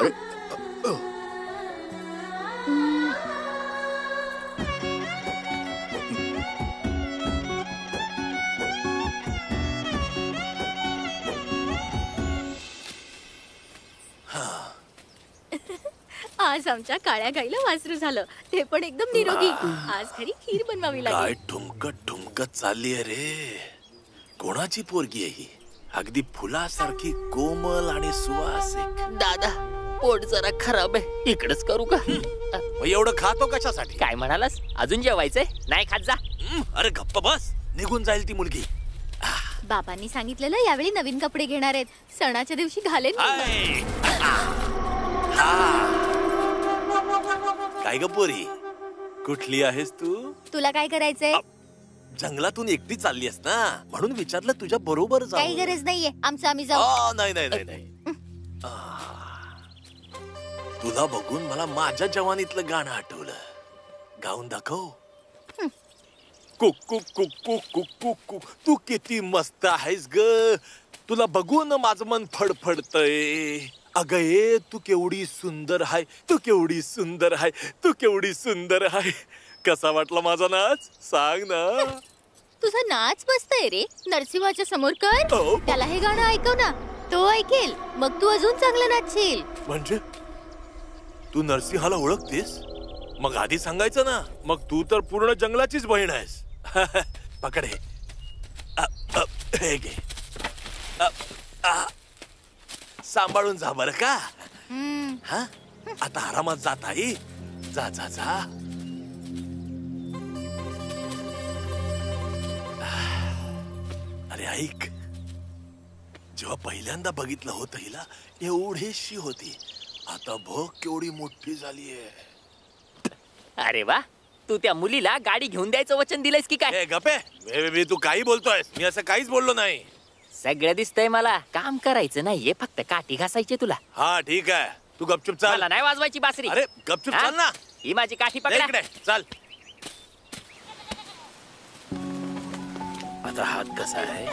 E: आज आमच्या काळ्या गाईला वासरू झालं, ते पण एकदम निरोगी. आज घरी खीर बनवावी
C: काय
E: लागेल.
C: ठुमकत ठुमकत चालली आहे रे. कोणाची पोरगी आहे ही? अगदी फुलासारखी कोमल आणि सुवासिक.
D: दादा पोट जरा खराब आहे, इकडेच करू का?
C: मग एवढं खातो कशासाठी?
J: काय म्हणालास? अजून जेवायचंय? नाही खात जा.
C: अरे गप्प बस, निघून जाईल ती मुलगी.
E: बाबांनी सांगितलेलं यावेळी नवीन कपडे घेणार आहेत, सणाच्या दिवशी घालेन मी.
C: काय ग पोरी, कुठली आहेस तू?
E: तुला काय करायचंय?
C: जंगलातून एकटी चालली आहेस ना, म्हणून विचारलं तुझ्या बरोबर जाऊ.
E: काही गरज नाहीये, आमचं आम्ही जाऊ.
C: नाही नाही नाही नाही. तुला बघून मला माझ्या जवानीतलं गाणं आठवलं. गाऊन दाखव. कुकू कुकू कुकू कुकू, तू किती मस्त आहेस ग. तुला बघून माझं मन फडफडतय. अगं ये तू केवढी सुंदर आहे, तू केवढी सुंदर आहे, तू केवढी सुंदर आहे. कसा वाटला माझा नाच? सांग ना.
E: तुझा नाच मस्त आहे रे. नरसिंहाच्या समोर कर, त्याला हे गाणं ऐकव ना, तो ऐकेल, मग तू अजून चांगलं नाचशील.
C: म्हणजे तू नरसिंहाला ओळखतेस? मग आधी सांगायचं ना. मग तू तर पूर्ण जंगलाचीच बहीण आहेस. पकड हे. हे घे. सांभाळून जा बरं का. हा आता आरामात जात आई. जा जा जा. अरे ऐक, जेव्हा पहिल्यांदा बघितलं होतं हिला एवढीशी होती, आता बघ केवढी मोठी झालीये.
J: अरे वा, तू त्या मुलीला गाडी घेऊन द्यायचं वचन दिलंयस की काय?
C: गपे, तू काही बोलतोयस? मी असं काहीच बोललो नाही.
J: सगळं दिसतंय मला. काम करायचं नाहीये, फक्त काठी घासायची तुला.
C: हा ठीक आहे, तू गपचूप चाल.
J: मला नाही वाजवायची बासरी.
C: अरे गपचूप चाल ना.
J: ही माझी काठी पकडा.
C: इकडे चाल.
G: आता हात कसा आहे?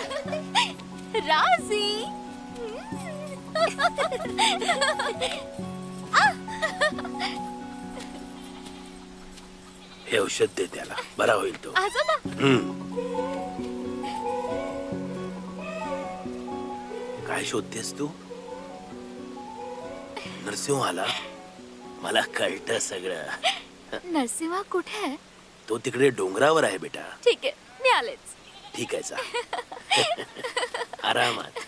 E: राजी.
G: हे औषध दे त्याला, बरा होईल तो.
E: आजोबा,
G: काय शोधतेस तू? नरसिंह आला? मला कळतं सगळं.
K: नरसिंहा कुठे आहे?
G: तो तिकडे डोंगरावर आहे बेटा.
K: ठीक आहे, मी आलेच.
G: ठीक आहे, जा. आरामात.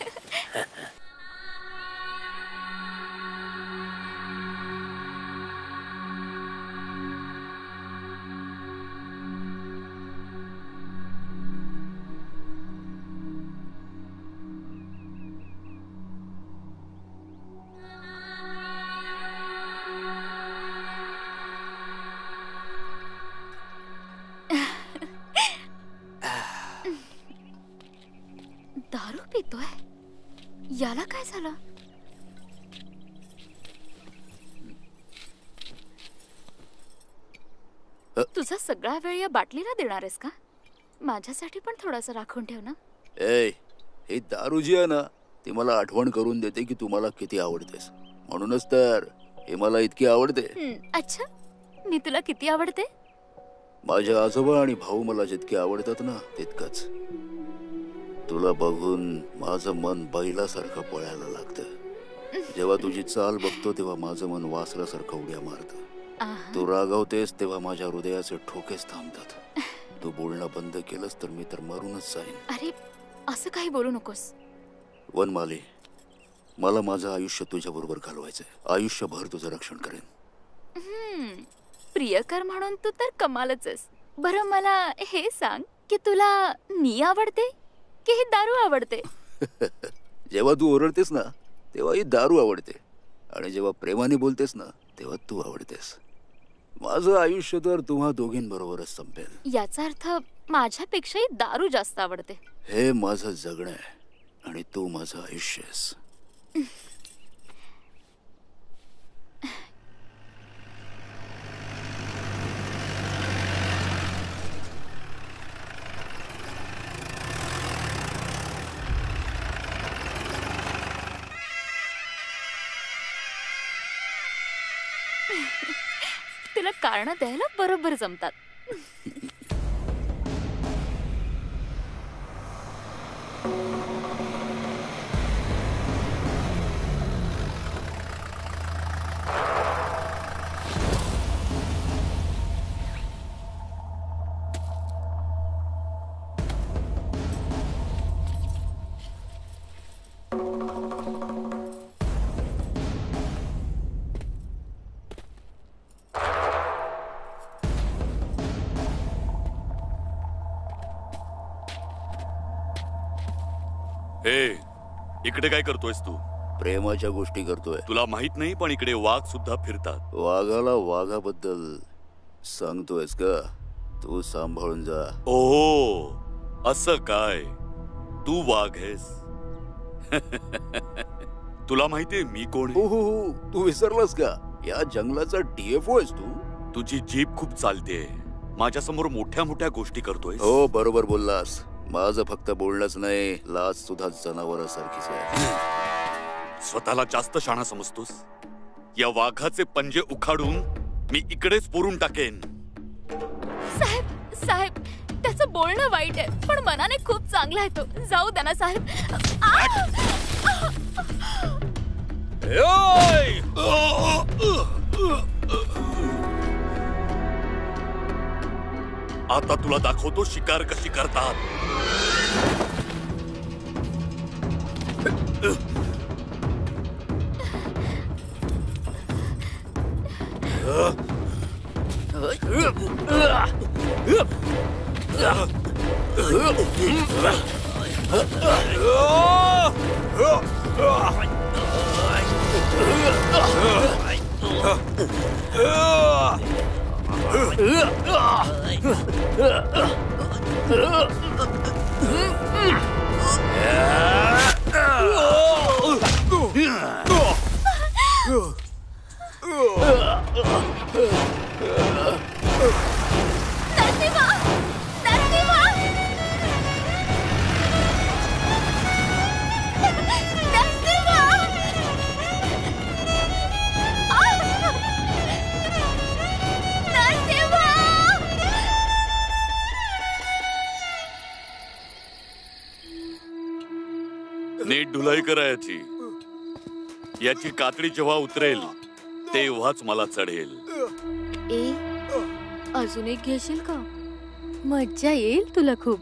K: दारू पितोय? याला काय झालं? तुझा सगळा वेळ या बाटलीला देणार आहेस का? माझ्यासाठी पण थोडासा राखून ठेव ना.
I: ए, ही दारू जी आहे ना, ती मला आठवण करून देते की तू मला किती आवडतेस. म्हणूनच तर हे मला इतकी आवडते.
K: अच्छा, मी तुला किती आवडते?
I: माझे आजोबा आणि भाऊ मला जितके आवडतात ना, तितकंच. तुला बघून माझं मन बैलासारखं पळायला लागतं. जेव्हा तुझी चाल बघतो तेव्हा माझं मन वासरासारखं उड्या मारतं. तू रागावतेस तेव्हा माझ्या हृदयाचे ठोकेच थांबतात. तू बोलणं बंद केलंस तर मी तर मरूनच जाईन.
K: अरे असं काही बोलू नकोस.
I: वनमाली, मला माझं आयुष्य तुझ्या बरोबर घालवायचंय. आयुष्यभर तुझं रक्षण करेन.
K: प्रियकर म्हणून तू तर कमालच आहेस. बरं मला हे सांग की तुला मी आवडते की ही दारू आवडते?
I: जेव्हा तू ओरडतेस ना तेव्हा ही दारू आवडते, आणि जेव्हा प्रेमाने बोलतेस ना तेव्हा तू आवडतेस. माझं आयुष्य तर तुम्हा दोघींबरोबरच संपेल.
K: याचा अर्थ माझ्यापेक्षाही दारू जास्त आवडते.
I: हे माझं जगणं आहे आणि तू माझं आयुष्य आहेस.
K: तुला कारण द्यायला बरोबर जमतात.
F: हे इकडे काय करतोयस तू?
I: प्रेमाच्या गोष्टी करतोय.
F: तुला माहित नाही पण इकडे वाघ सुद्धा फिरतात.
I: वाघाला वाघाबद्दल सांगतोयस का? तू सांभाळून जा.
F: ओ असं काय? तू वाघ आहेस? तुला माहितीये मी कोण?
I: हो, तू विसरलास का? या जंगलाचा DFO आहेस तू.
F: तुझी जीभ खूप चालते. माझ्या समोर मोठ्या मोठ्या गोष्टी करतोय.
I: हो बरोबर बोललास. माझं फक्त बोलणंच नाही, लाज सुद्धा जनावरासारखीच आहे.
F: स्वतःला जास्त शहाणा समजतोस? या वाघाचे पंजे उखाडून मी इकडेच पुरून टाकेन.
K: साहेब साहेब त्याचं बोलणं वाईट आहे पण मनाने खूप चांगला आहे तो. जाऊ द्या ना साहेब.
F: आता तुला दाखवतो शिकार कशी करतात. नीट ढुलाई करायची. याची कातडी जेव्हा उतरेल तेव्हाच मला चढेल.
K: अजून एक घेशील का? मज्जा येईल तुला खूप.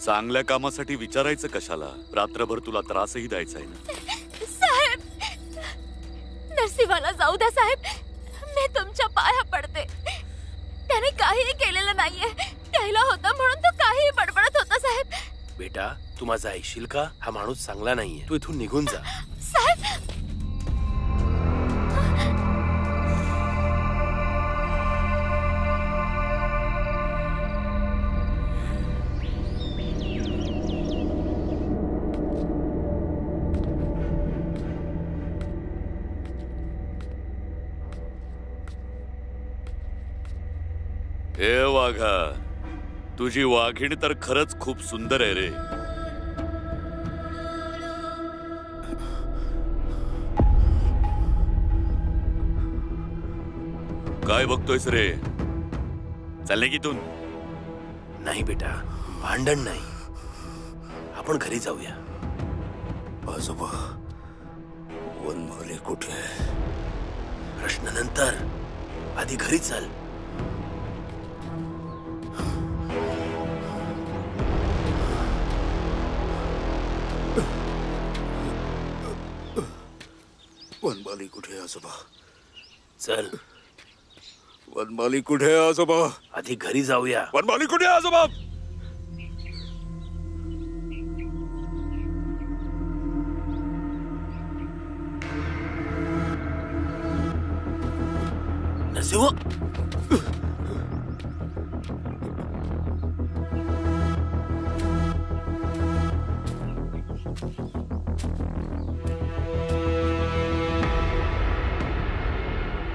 F: चांगल्या कामासाठी विचारायचं कशाला? रात्रभर तुला त्रासही द्यायचा आहे ना.
K: साहेब नरसिंहाला जाऊ द्या साहेब. मी तुमच्या पाया पडते. त्याने काहीही केलेलं नाहीये. त्याला होतं म्हणून तो काहीही बडबडत होता साहेब.
G: बेटा तू माझं ऐकशील का? हा माणूस चांगला नाहीये. तू इथून निघून जा.
K: साहेब
F: हे वाघा, तुझी वाघीण तर खरंच खूप सुंदर आहे रे. काय बघतोयस रे? चालले की तू?
G: नाही बेटा, भांडण नाही. आपण घरी जाऊया.
I: आजोबा वनमाली कुठे?
G: प्रश्न नंतर, आधी घरी चल.
I: वनमाली कुठे आहे आजोबा?
G: चल.
I: वनमाली कुठे आहे आजोबा?
G: आधी घरी जाऊया.
I: वनमाली कुठे आहे आजोबा?
G: नरसिंह,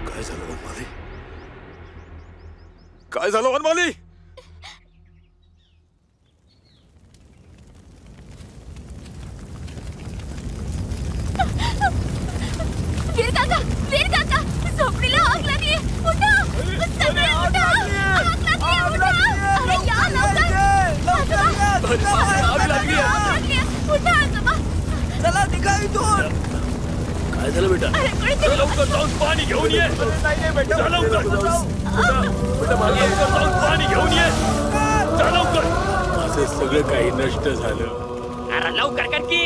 I: काय झालं वनमाली? काय झालं वनमाली?
K: वीर काका झोपडीला आग लागली. उठा सगळे उठा. आग लागली, उठा. अरे या लवकर. आग लागली. उठा आजोबा.
J: चला निघा इथून.
G: काय झालं बेटा?
K: अरे कोणीतरी
F: लवकर जाऊन पाणी घेऊन ये. जा लवकर. लवकर जाऊन पाणी घेऊन ये. जा लवकर.
G: माझं सगळं काही नष्ट झालं.
J: अरे लवकर कर की.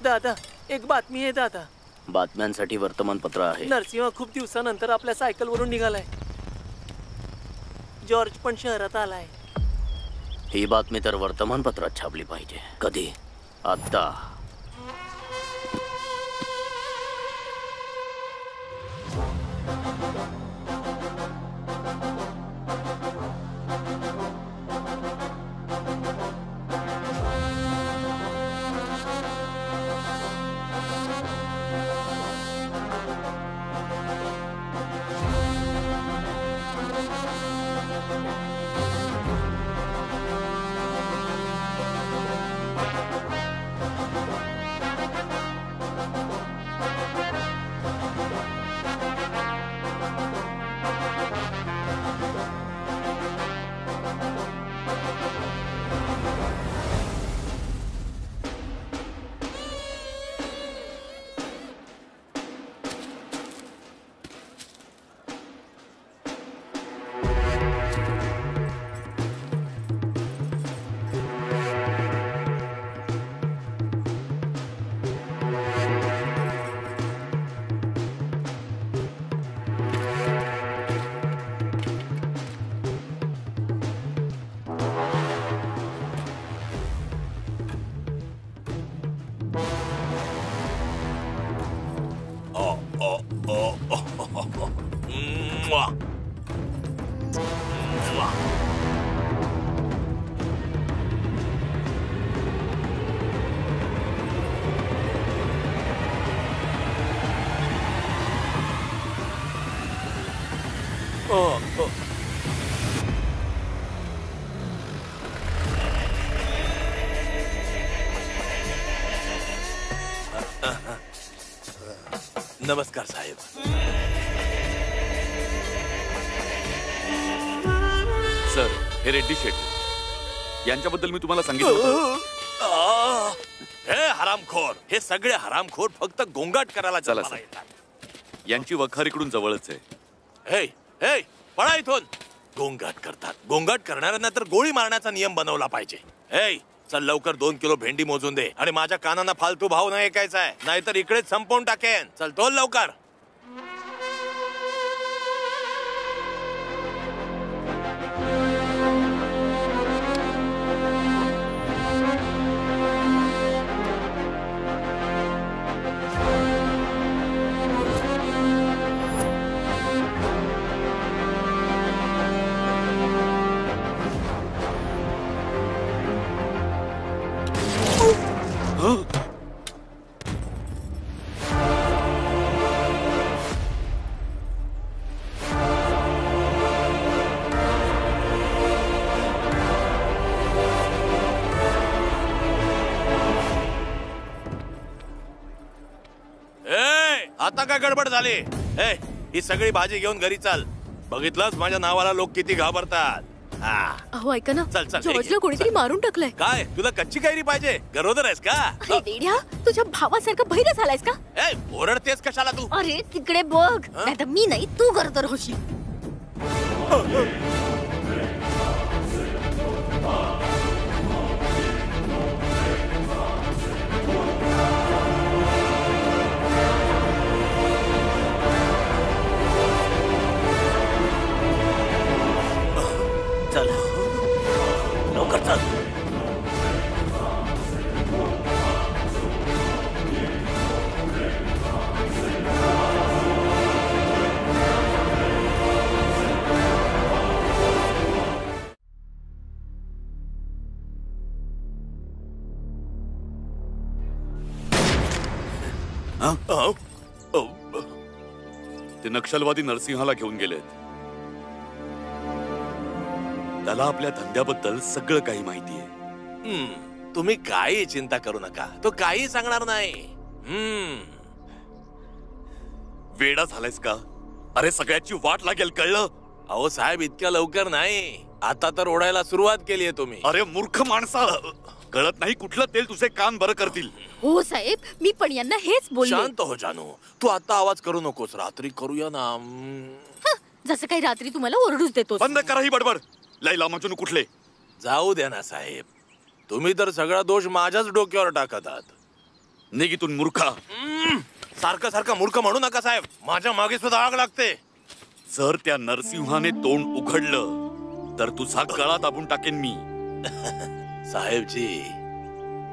B: दादा एक बातमी आहे दादा.
D: बातम्यांसाठी वर्तमानपत्र आहे.
B: नरसिंह खूप दिवसानंतर आपल्या सायकलवरून निघालाय. जॉर्ज पण शहरात आलाय.
D: ही बातमी तर वर्तमानपत्रात छापली पाहिजे. कधी? आता.
C: म्वा. म्वा. नमस्कार साहेब.
I: सर, हे रेड्डी शेठ यांच्याबद्दल मी तुम्हाला सांगितलं होतं.
C: हे हरामखोर, हे सगळे हरामखोर फक्त गोंगाट करायला
I: चला
C: जन्माला
I: सर.
C: येतात.
I: यांची वखार इकडून जवळच आहे.
C: हे हे पळा इथून. गोंगाट करतात. गोंगाट करणाऱ्यांना तर गोळी मारण्याचा नियम बनवला पाहिजे. हे चल लवकर 2 किलो भेंडी मोजून दे आणि माझ्या कानांना फालतू भाव नाही ऐकायचा आहे, नाहीतर इकडेच संपवून टाकेन. चल तोल लवकर. आता काय गडबड झाली? ए, ही सगळी भाजी घेऊन घरी चाल. बघितलंस माझ्या नावाला लोक किती घाबरतात.
E: अहो ऐका ना,
C: चल, चल,
E: जॉर्जला
C: एक-
E: कोणीतरी मारून टाकलंय.
C: काय तुला कच्ची कैरी पाहिजे? गरोदर आहेस का?
E: अरे देड्या, तुझ्या भावासारखा बहिरा झालायस का?
C: ए, ओरडतेस कशाला तू?
E: अरे तिकडे बघ. नाहीतर मी नाही, तू गरोदर होशील.
D: चल लवकर चल.
I: ते नक्षलवादी नरसिंहाला घेऊन गेलेत. त्याला आपल्या धंद्याबद्दल सगळं काही माहिती आहे.
C: तुम्ही काही चिंता करू नका, तो काही सांगणार नाही.
I: वेडा झालायस का? अरे सगळ्याची वाट लागेल, कळलं?
C: अहो साहेब, इतक्या लवकर नाही. आता तर ओढायला सुरुवात केली आहे तुम्ही.
I: अरे मूर्ख माणसा, कळत नाही कुठलं तेल तुझे कान बरं करतील.
E: हो साहेब, मी पण यांना हेच बोलले.
C: शांत हो जानू, तू आता आवाज करू नकोस. रात्री करूया ना.
E: जसं काही रात्री तुम्हाला ओरडूच देतो.
I: बंद करा ही बडबड. लैला मजनू कुठले?
C: जाऊ द्या ना साहेब, तुम्ही तर सगळा दोष माझ्याच डोक्यावर टाकत आहात.
I: निघितून मूर्खा.
C: सारखं सारखं मूर्ख म्हणू नका साहेब, माझ्या मागे सुद्धा आग लागते.
I: जर त्या नरसिंहाने तोंड उघडलं तर तुझा गळा दाबून टाकेन मी.
C: साहेबजी,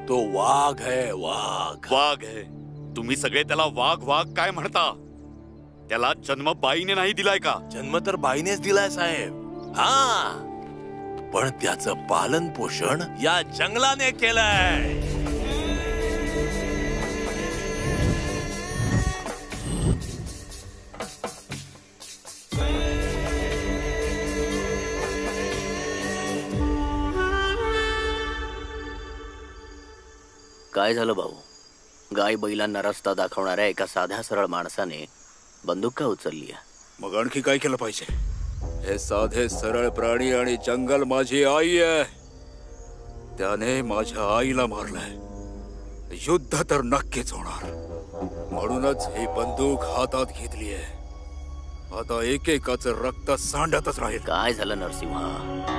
C: तो वाघ है, वाघ.
I: वाघ आहे. तुम्ही सगळे त्याला वाघ वाघ काय म्हणता? त्याला जन्म बाईने नाही दिलाय का?
C: जन्म तर बाईनेच दिलाय साहेब. हा, पण त्याचं पालन पोषण या जंगलाने केलंय.
D: काय झालं भाऊ? गाय बैलांना रस्ता दाखवणाऱ्या एका साध्या सरळ माणसाने बंदूक का उचलली?
I: मग आणखी काय केलं पाहिजे? हे साधे सरळ प्राणी आणि जंगल माझी आई आहे. त्याने माझ्या आईला मारलंय. युद्ध तर नक्कीच होणार, म्हणूनच ही बंदूक हातात घेतली आहे. आता एकेकाचं रक्त सांडतच राहील.
D: काय झालं नरसिंहा?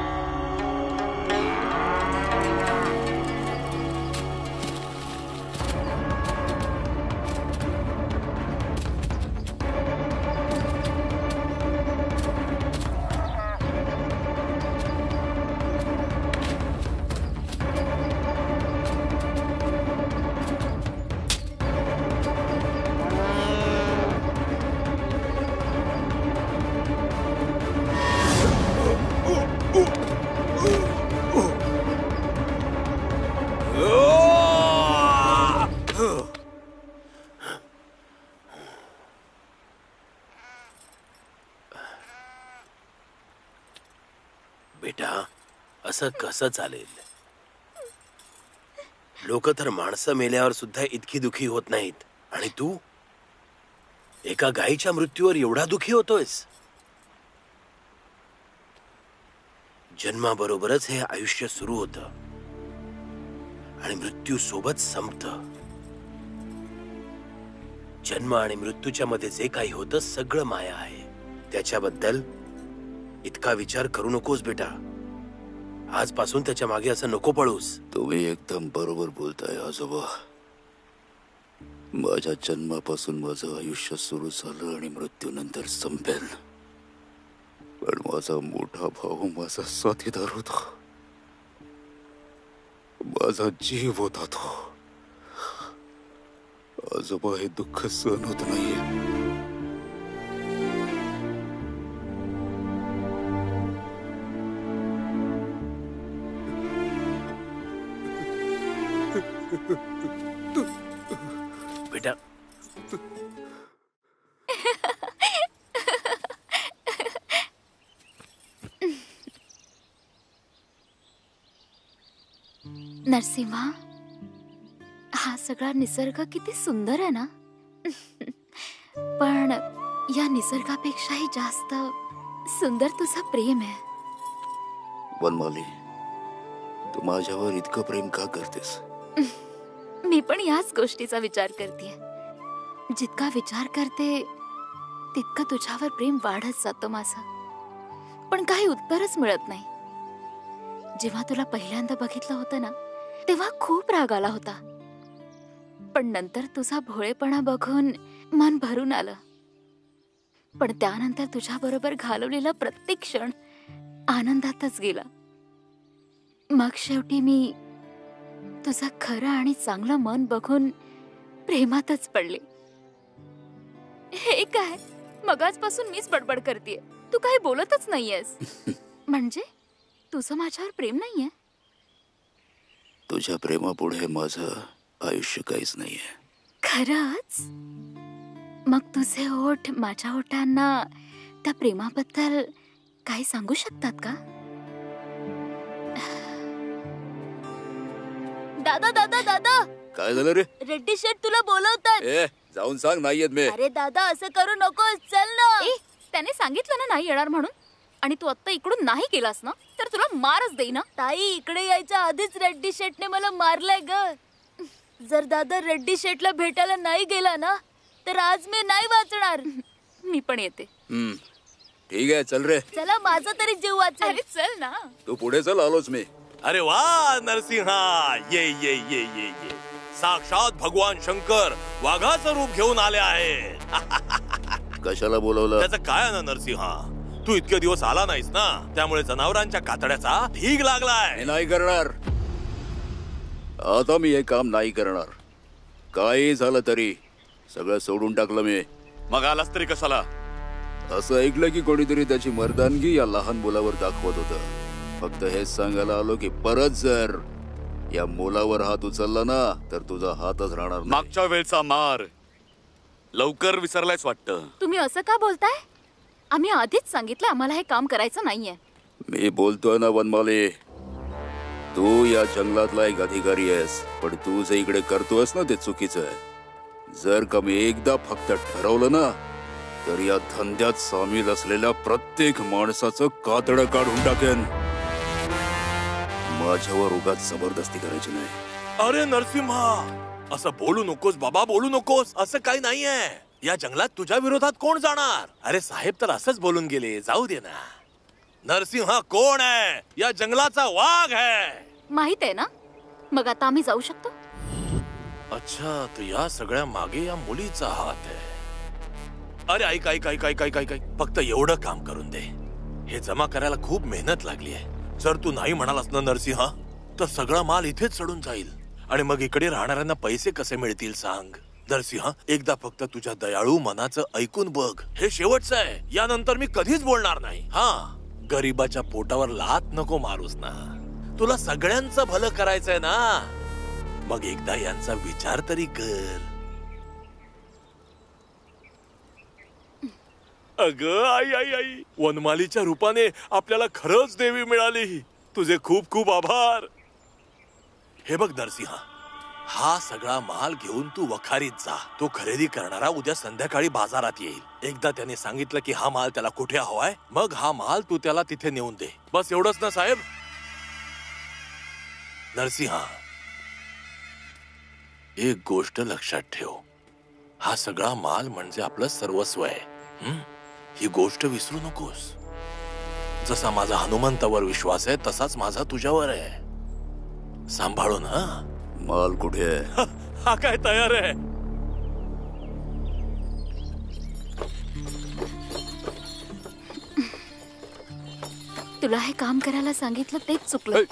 G: बेटा असं कसं चालेल? लोक तर माणसं मेल्यावर सुद्धा इतकी दुखी होत नाहीत, आणि तू एका गायीच्या मृत्यूवर एवढा दुखी होतोयस? जन्माबरोबरच हे आयुष्य सुरू होतं आणि मृत्यू सोबत संपतं. जन्म आणि मृत्यूच्या मध्ये जे काही होतं सगळं माया आहे. त्याच्याबद्दल इतका विचार करू नकोस बेटा. आजपासून त्याच्या मागे असं नको पळूस.
I: तुम्ही एकदम बरोबर बोलताय आजोबा. माझ्या जन्मापासून माझं आयुष्य सुरू झालं आणि मृत्यूनंतर संपेल. पण माझा मोठा भाऊ माझा साथीदार होता, माझा जीव होता तो. आजोबा हे दुःख सहन होत नाहीये.
G: बेटा
K: नरसिंहा, हा सगळा निसर्ग किती सुंदर आहे ना. पण या निसर्गापेक्षाही जास्त सुंदर तुझं प्रेम आहे.
I: वनमाली, तू माझ्यावर इतकं प्रेम का करतेस?
K: मी पण याच गोष्टीचा विचार करते. जितका विचार करते तितकं तुझ्यावर प्रेम वाढत जातं माझं. पण काही उत्तरच मिळत नाही. जेव्हा तुला पहिल्यांदा बघितलं होतं ना, तेव्हा खूप राग आला होता. पण नंतर तुझा भोळेपणा बघून मन भरून आलं. पण त्यानंतर तुझ्या बरोबर घालवलेला प्रत्येक क्षण आनंदातच गेला. मग शेवटी मी तुझं खरं आणि चांगलं मन बघून प्रेमातच पडले. हे काय, मगाचपासून मीच बडबड करतेय, तू काही बोलतच नाहीयेस. म्हणजे तुझं माझ्यावर प्रेम नाहीये?
I: तुझ्या प्रेमापुढे माझं आयुष्य काहीच नाहीये.
K: खरंच? मग तुझे ओठ माझ्या ओठांना त्या प्रेमाबद्दल काही सांगू शकतात का? दादा दादा दादा,
I: काय झालं रे?
K: रेड्डी शेठ तुला बोलवतात.
I: जाऊन सांग नाही येत मी.
K: अरे दादा, असं करू नकोस, चल ना. त्याने सांगितलं ना नाही येणार म्हणून, आणि तू आता इकडून नाही गेलास ना तर तुला मारच देईना. ताई, इकडे यायच्या आधीच रेड्डी शेठने मला मारलंय ग. जर दादा रेड्डी शेठला भेटायला नाही गेला ना तर आज मी नाही वाचणार. मी पण येते.
I: ठीक आहे, चल रे.
K: चला, माझा तरी जीव वाचेल. अरे चल ना.
I: तू पुढे चल, आलोच मी.
C: अरे वा नरसिंहा, ये ये ये ये ये. साक्षात भगवान शंकर वाघाचं रूप घेऊन आले आहे.
I: कशाला बोलवलं?
C: त्याचं काय आहे ना नरसिंहा, तू इतके दिवस आला नाहीस ना, त्यामुळे जनावरांच्या कातड्याचा ढीग लागलाय.
I: मी नाही करणार. आता मी हे काम नाही करणार. काही झालं तरी सगळं सोडून टाकलं मी.
C: मग आलास तरी कशाला?
I: असं ऐकलं की कोणीतरी त्याची मर्दानगी या लहान मुलावर दाखवत होतं. फक्त हेच सांगायला आलो की परत जर या मुलावर हात उचलला ना तर तुझा हातच राहणार नाही.
H: मागच्या वेळचा मार लवकर विसरलायच वाटतं.
K: तुम्ही असं का बोलताय? आम्ही आधीच सांगितलं आम्हाला हे काम करायचं नाहीये.
I: मी बोलतोय ना वनमाली, तू या जंगलातला एक अधिकारी आहेस, पण तू जे इकडे करतोयस ना ते चुकीचं आहे. जर का मी एकदा फक्त ठरवलं ना तर या धंद्यात सामील असलेल्या प्रत्येक माणसाचं कातडं काढून टाकेन. माझ्यावर उगाच जबरदस्ती करायची नाही.
C: अरे नरसिंहा, असं बोलू नकोस बाबा, बोलू नकोस. असं काही नाहीये. या जंगलात तुझ्या विरोधात कोण जाणार? अरे साहेब तर असंच बोलून गेले, जाऊ दे ना. नरसिंहा कोण आहे? या जंगलाचा वाघ आहे.
K: माहित आहे ना. मग आता आम्ही जाऊ शकतो?
C: अच्छा, तर या सगळ्या मागे या मुलीचा हात आहे. अरे ऐक ऐक ऐक ऐक ऐक ऐक ऐक, फक्त एवढं काम करून दे. हे जमा करायला खूप मेहनत लागली आहे. जर तू नाही म्हणालास ना नरसिंहा तर सगळा माल इथेच चढून जाईल, आणि मग इकडे राहणाऱ्यांना पैसे कसे मिळतील सांग. नरसिंहा, एकदा फक्त तुझ्या दयाळू मनाचं ऐकून बघ. हे शेवटचं आहे. यानंतर मी कधीच बोलणार नाही. हा, गरीबाच्या पोटावर लात नको मारूस ना. तुला सगळ्यांचं भलं करायचंय ना. मग एकदा यांचा विचार तरी कर. अगं आई आई आई, वनमालीच्या रूपाने आपल्याला खरंच देवी मिळाली. तुझे खूप खूप आभार. हे बघ नरसिंहा, हा सगळा माल घेऊन तू वखारीत जा. तो खरेदी करणारा उद्या संध्याकाळी बाजारात येईल. एकदा त्याने सांगितलं की हा माल त्याला कुठे हवाय, मग हा माल तू त्याला तिथे नेऊन दे. बस एवढंच ना साहेब? नरसिंहा, एक गोष्ट लक्षात ठेव, हा सगळा माल म्हणजे आपलं सर्वस्व आहे. ही गोष्ट विसरू नकोस. जसा माझा हनुमंतावर विश्वास आहे तसाच माझा तुझ्यावर आहे. सांभाळून हा.
I: माल कुठे आहे?
C: हा काय तयार आहे.
K: तुला हे काम करायला सांगितलं तेच चुकलं.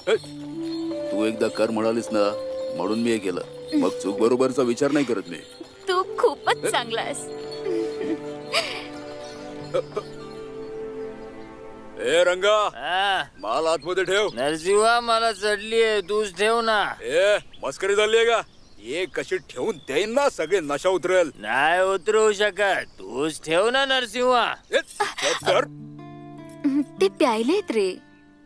I: तू एकदा कर म्हणालीस ना, म्हणून मी हे केलं. मग चूक बरोबरचा विचार नाही करत मी.
K: तू खूपच चांगला आहेस.
I: ए रंगा, माल आतमध्ये ठेव.
J: नरसिंहा मला चढली आहे, तूच ठेव ना.
I: ए मस्करी झाली आहे का? ये कशी ठेवून देईन ना, सगळे नशा उतरेल.
J: नाही उतरवू शकत, तूच ठेव ना नरसिंहा.
K: ते प्यायलेत रे,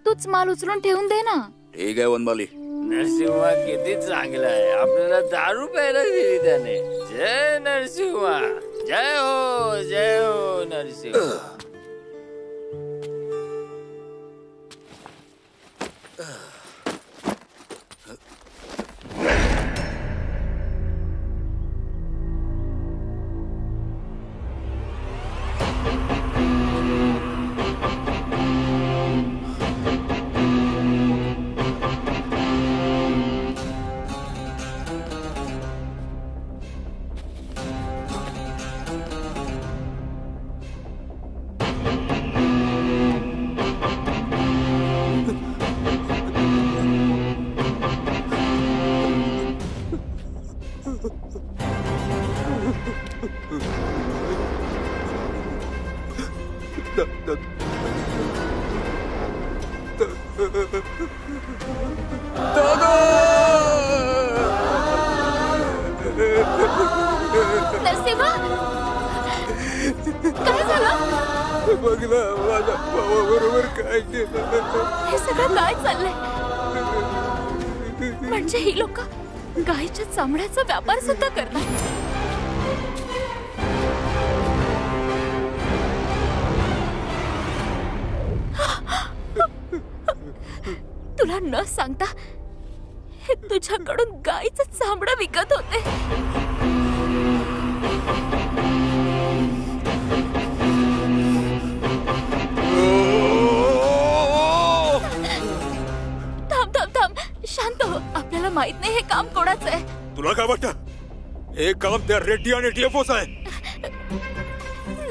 K: तूच माल उचलून ठेवून दे ना.
I: ठीक आहे वनमाली.
J: नरसिंहा किती चांगला आहे, आपल्याला दारू प्यायला दिली त्याने. जय नरसिंहा, जय हो नरसिंहा.
K: नरसिंहा, काय झालं?
I: बघ ना माझ्या भावाबरोबर काय केलं.
K: हे सगळं काय चाललंय? म्हणजे ही लोक गायीच्या चामड्याचा व्यापार सुद्धा करतात. तुला न सांगता हे तुझ्याकडून गायीचं चामडं विकत होते. थांब थांब थांब, शांत हो. आपल्याला माहित नाही हे काम कोणाचं आहे.
I: तुला काय वाटतं हे काम त्या रेड्डी आणि टीएफओच आहे?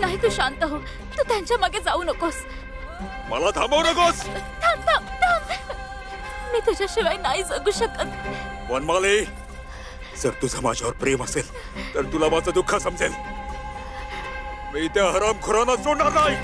K: नाही, तू शांत हो. तू त्यांच्या मागे जाऊ नकोस.
I: मला थांबवू नकोस.
K: थांब थांब थांब, मी तुझ्याशिवाय नाही जगू शकत.
I: वनमाली, जर तुझं माझ्यावर प्रेम असेल तर तुला माझं दुःख समजेल. मी त्या हरामखोरांना सोडणार नाही.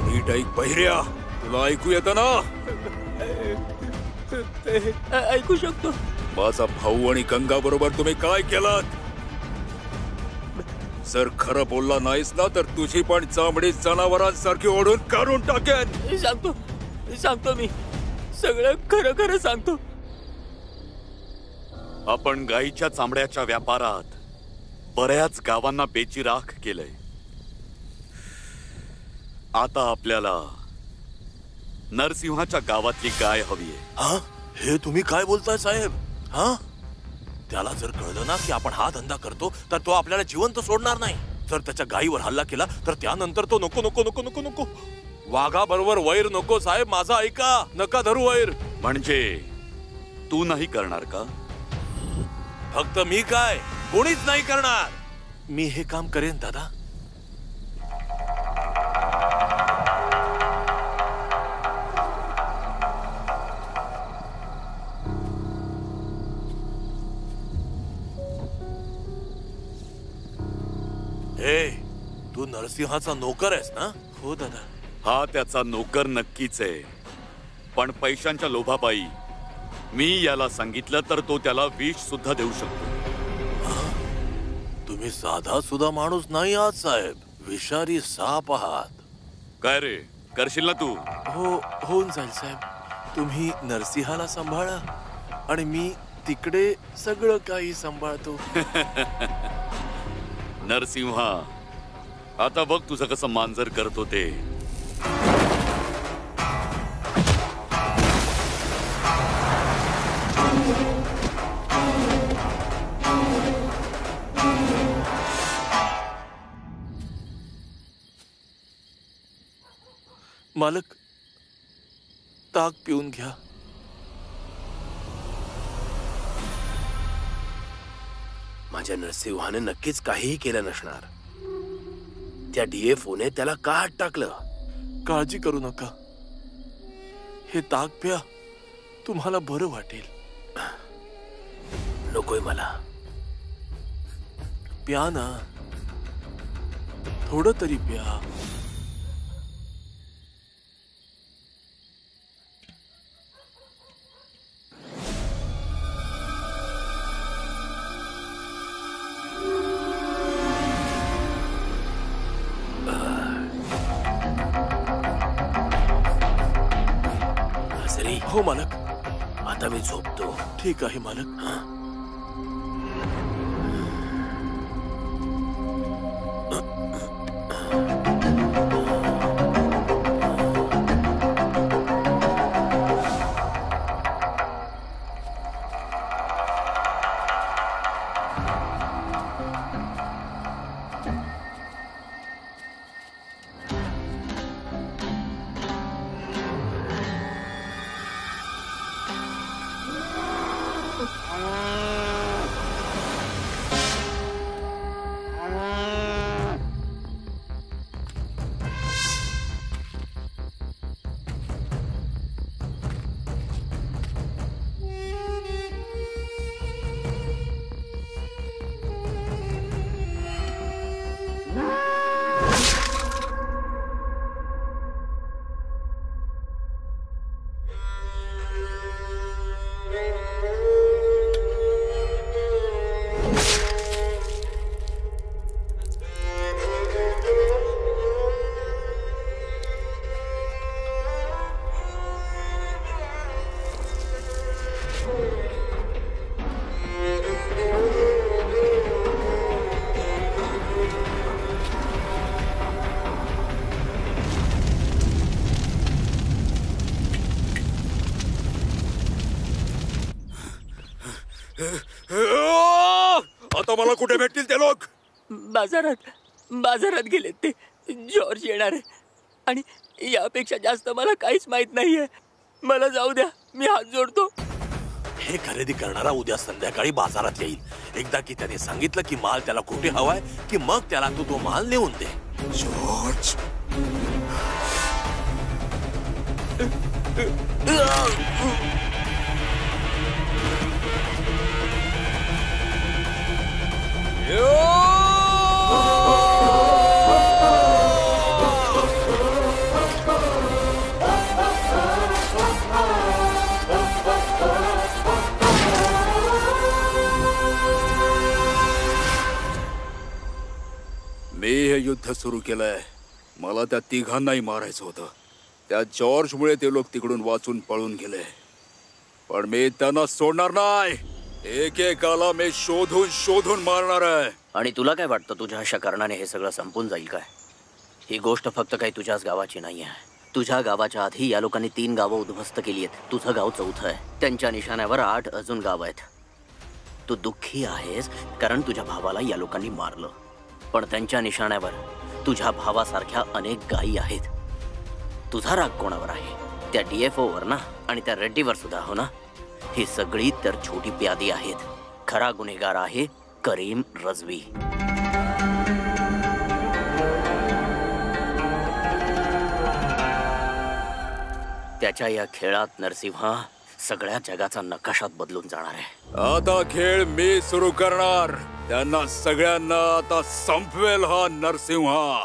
I: नीट ऐक बहिऱ्या, तुला ऐकू येतं ना?
J: ऐकू शकतो.
I: माझा भाऊ आणि गंगा बरोबर तुम्ही काय केलं? जर खरं बोलला नाहीस ना तर तुझी पण चामडी जनावरांसारखी ओढून काढून टाकेन.
J: सांगतो मी सगळं खरं खरं सांगतो.
L: आपण गायीच्या चामड्याच्या व्यापारात बऱ्याच गावांना बेचिराख केलंय. आता आपल्याला नरसिंहाच्या गावातली गाय हवी आहे.
C: हा, हे तुम्ही काय बोलताय साहेब? हा, त्याला जर कळलं ना की आपण हा धंदा करतो तर तो आपल्याला जिवंत सोडणार नाही. जर त्याच्या गायीवर हल्ला केला तर त्यानंतर तो नको नको नको नको नको. वाघा बरोबर वैर नको साहेब, माझा ऐका. नका धरू वैर.
L: म्हणजे तू नाही करणार का?
C: फक्त मी काय, कोणीच नाही करणार. मी हे काम करेन दादा. नरसिंहाचा नोकर आहेस ना? हो दादा.
L: हा त्याचा नोकर नक्कीच आहे, पण पैशांच्या लोभापायी मी याला सांगितलं तर तो त्याला विष सुद्धा देऊ शकतो.
C: तुम्ही साधा सुद्धा माणूस नाही आहात साहेब, विषारी साप आहात.
L: काय रे, करशील ना तू?
C: हो, होऊन जाईल साहेब. तुम्ही नरसिंहाला सांभाळा आणि मी तिकडे सगळं काही सांभाळतो.
L: नरसिंहा, आता बघ तुझं कसं मांजर करतो ते.
C: मालक, ताक पिऊन घ्या.
G: माझ्या नरसिंहाने नक्कीच काहीही केलं नसणार. त्या डीएफओने त्याला का हात टाकलं?
C: काळजी करू नका, हे ताक प्या, तुम्हाला बरं वाटेल.
G: नकोय मला.
C: प्या ना, थोडं तरी प्या. हो मालक.
G: आता मी झोपतो.
C: ठीक आहे मालक.
L: आता मला कुठे भेटतील ते लोक?
J: बाजारात गेलेत ते. जॉर्ज येणार आहे आणि यापेक्षा जास्त मला काहीच माहित नाहीये. मला जाऊ द्या, मी हात जोडतो.
C: हे खरेदी करणारा उद्या संध्याकाळी बाजारात येईल. एकदा की त्याने सांगितलं की माल त्याला कुठे हवाय की मग त्याला तो माल नेऊन दे.
L: जॉर्ज,
I: मी हे युद्ध सुरू केलंय. मला त्या तिघांनाही मारायचं होतं. त्या जॉर्जमुळे ते लोक तिकडून वाचून पळून गेले, पण मी त्यांना सोडणार नाही. एकेकाला मी शोधून शोधून मारणार आहे.
D: आणि तुला काय वाटतं, तुझ्या अशा कारणाने हे सगळं संपून जाईल काय? ही गोष्ट फक्त काही तुझ्याच गावाची नाही आहे. तुझ्या गावाच्या आधी या लोकांनी 3 गावं उद्ध्वस्त केली आहेत. तुझं गाव 4थं आहे. त्यांच्या निशाण्यावर 8 अजून गाव आहेत. तू दुःखी आहेस कारण तुझ्या भावाला या लोकांनी मारलं, पण त्यांच्या निशाण्यावर तुझ्या भावासारख्या अनेक गायी आहेत. तुझा राग कोणावर आहे? त्या डीएफओवर ना, आणि त्या रेड्डीवर सुद्धा, हो ना? ही सगळी तर छोटी प्यादी आहेत. खरा गुन्हेगार आहे करीम रजवी. त्याच्या या खेळात नरसिंहा सगळ्या जगाचा नकाशात बदलून जाणार आहे.
I: आता खेळ मी सुरू करणार. त्यांना सगळ्यांना आता संपवेल हा नरसिंहा.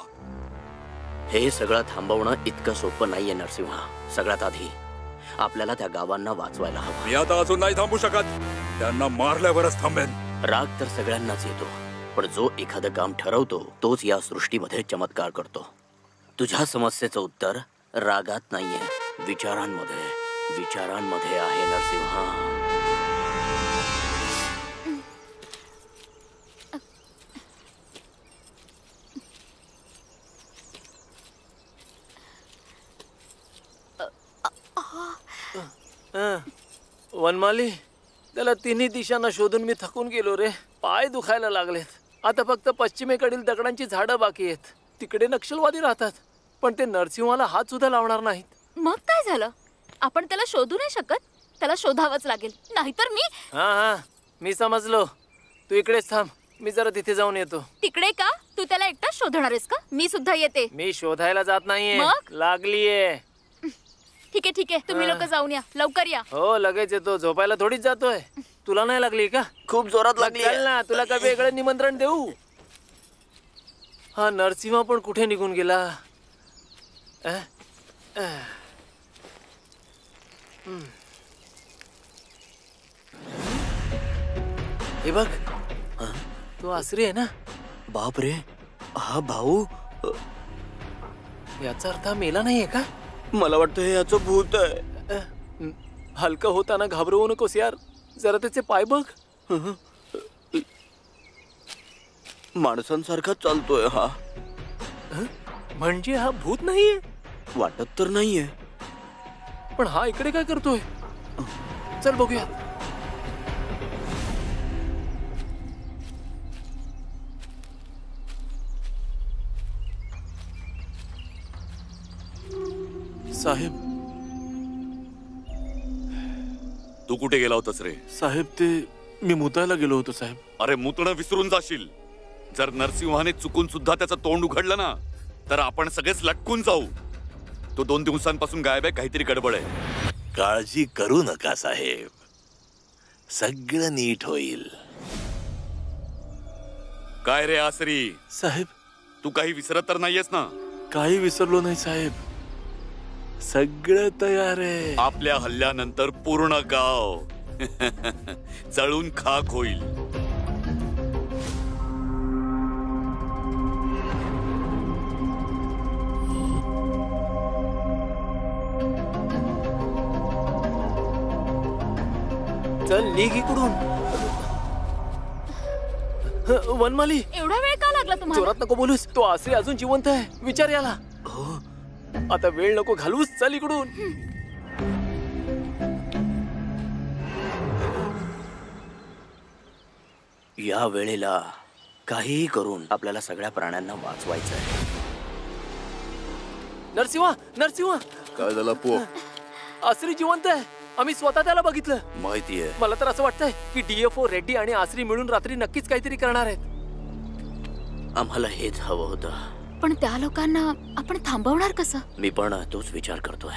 D: हे सगळं थांबवणं इतकं सोपं नाहीये नरसिंहा. सगळ्यात आधी आपल्याला त्या गावांना वाचवायला हवं.
I: मी आता अजून नाही थांबू शकत. त्यांना मारल्यावरच थांबेन.
D: राग तर सगळ्यांनाच येतो, पण जो एखादं काम ठरवतो तोच या सृष्टीमध्ये चमत्कार करतो. तुझ्या समस्येचं उत्तर रागात नाहीये, विचारांमध्ये आहे नरसिंहा.
B: वनमाली, त्याला तिन्ही दिशांना शोधून मी थकून गेलो रे. पाय दुखायला लागलेत. आता फक्त पश्चिमेकडील दगडांची झाडं बाकी आहेत. तिकडे नक्षलवादी राहतात, पण ते नरसिंहाला हात सुद्धा लावणार नाहीत.
K: मग काय झालं? आपण त्याला शोधू नाही शकत? त्याला शोधावंच लागेल, नाहीतर मी.
B: हा, मी समजलो. तू इकडेच थांब, मी जरा तिथे जाऊन येतो.
K: तिकडे का? तू त्याला एकटाच शोधणार आहेस का? मी सुद्धा येते.
B: मी शोधायला जात नाहीये,
K: मग?
B: लागलीये.
K: ठीक आहे, तुम्ही लोक जाऊन या, लवकर या.
B: हो, लगेच येतो. झोपायला थोडीच जातोय. तुला नाही लागली का?
D: खूप जोरात लागली.
B: चल ना, तुला काय वेगळं निमंत्रण देऊ? हा नरसिंह पण कुठे निघून गेला? हे बघ, तो आसरी आहे ना?
D: बाप रे, हा भाऊ.
B: याचा अर्थ मेला नाहीये का?
D: मला वाटतं हे याचं भूत आहे.
B: हलका होताना घाबरवू नकोस यार. जरा त्याचे पाय बघ.
D: माणसांसारखा चालतोय हा.
B: म्हणजे हा भूत नाहीये?
D: वाटत तर नाहीये.
B: पण हा इकडे काय करतोय? चल बघूया.
C: साहेब,
L: तू कुठे गेला होतास रे?
C: साहेब ते मी मुतायला गेलो होतो साहेब.
L: अरे मुतणं विसरून जाशील. जर नरसिंहाने चुकून सुद्धा त्याचं तोंड उघडलं ना, तर आपण सगळेच लटकून जाऊ. तो 2 दिवसांपासून गायब आहे, काहीतरी गडबड आहे.
C: काळजी करू नका साहेब, सगळं नीट होईल.
L: काय रे आसरी
C: साहेब,
L: तू काही विसरत तर नाहीयेस ना?
C: काही विसरलो नाही साहेब, सगळं तयार आहे.
L: आपल्या हल्ल्यानंतर पूर्ण गाव जळून खाक होईल.
B: चल निघ इकडून. वनमाली,
K: एवढा वेळ का लागला तुम्हाला?
B: जोरात नको बोलूस. तो आसरी अजून जिवंत आहे. विचार याला. आता वेळ नको घालवूस. चल इकडून.
D: या वेळेला काहीही करून आपल्याला सगळ्या प्राण्यांना वाचवायचं आहे.
B: नरसिंह,
I: काय झालं पो?
B: आसरी जिवंत आहे. आम्ही स्वतः त्याला बघितलं.
I: माहिती आहे.
B: मला तर असं वाटतंय की DFO रेड्डी आणि आसरी मिळून रात्री नक्कीच काहीतरी करणार आहेत.
D: आम्हाला हेच हवं होतं.
K: पण त्या लोकांना आपण थांबवणार कसं?
D: मी पण तोच विचार करतोय.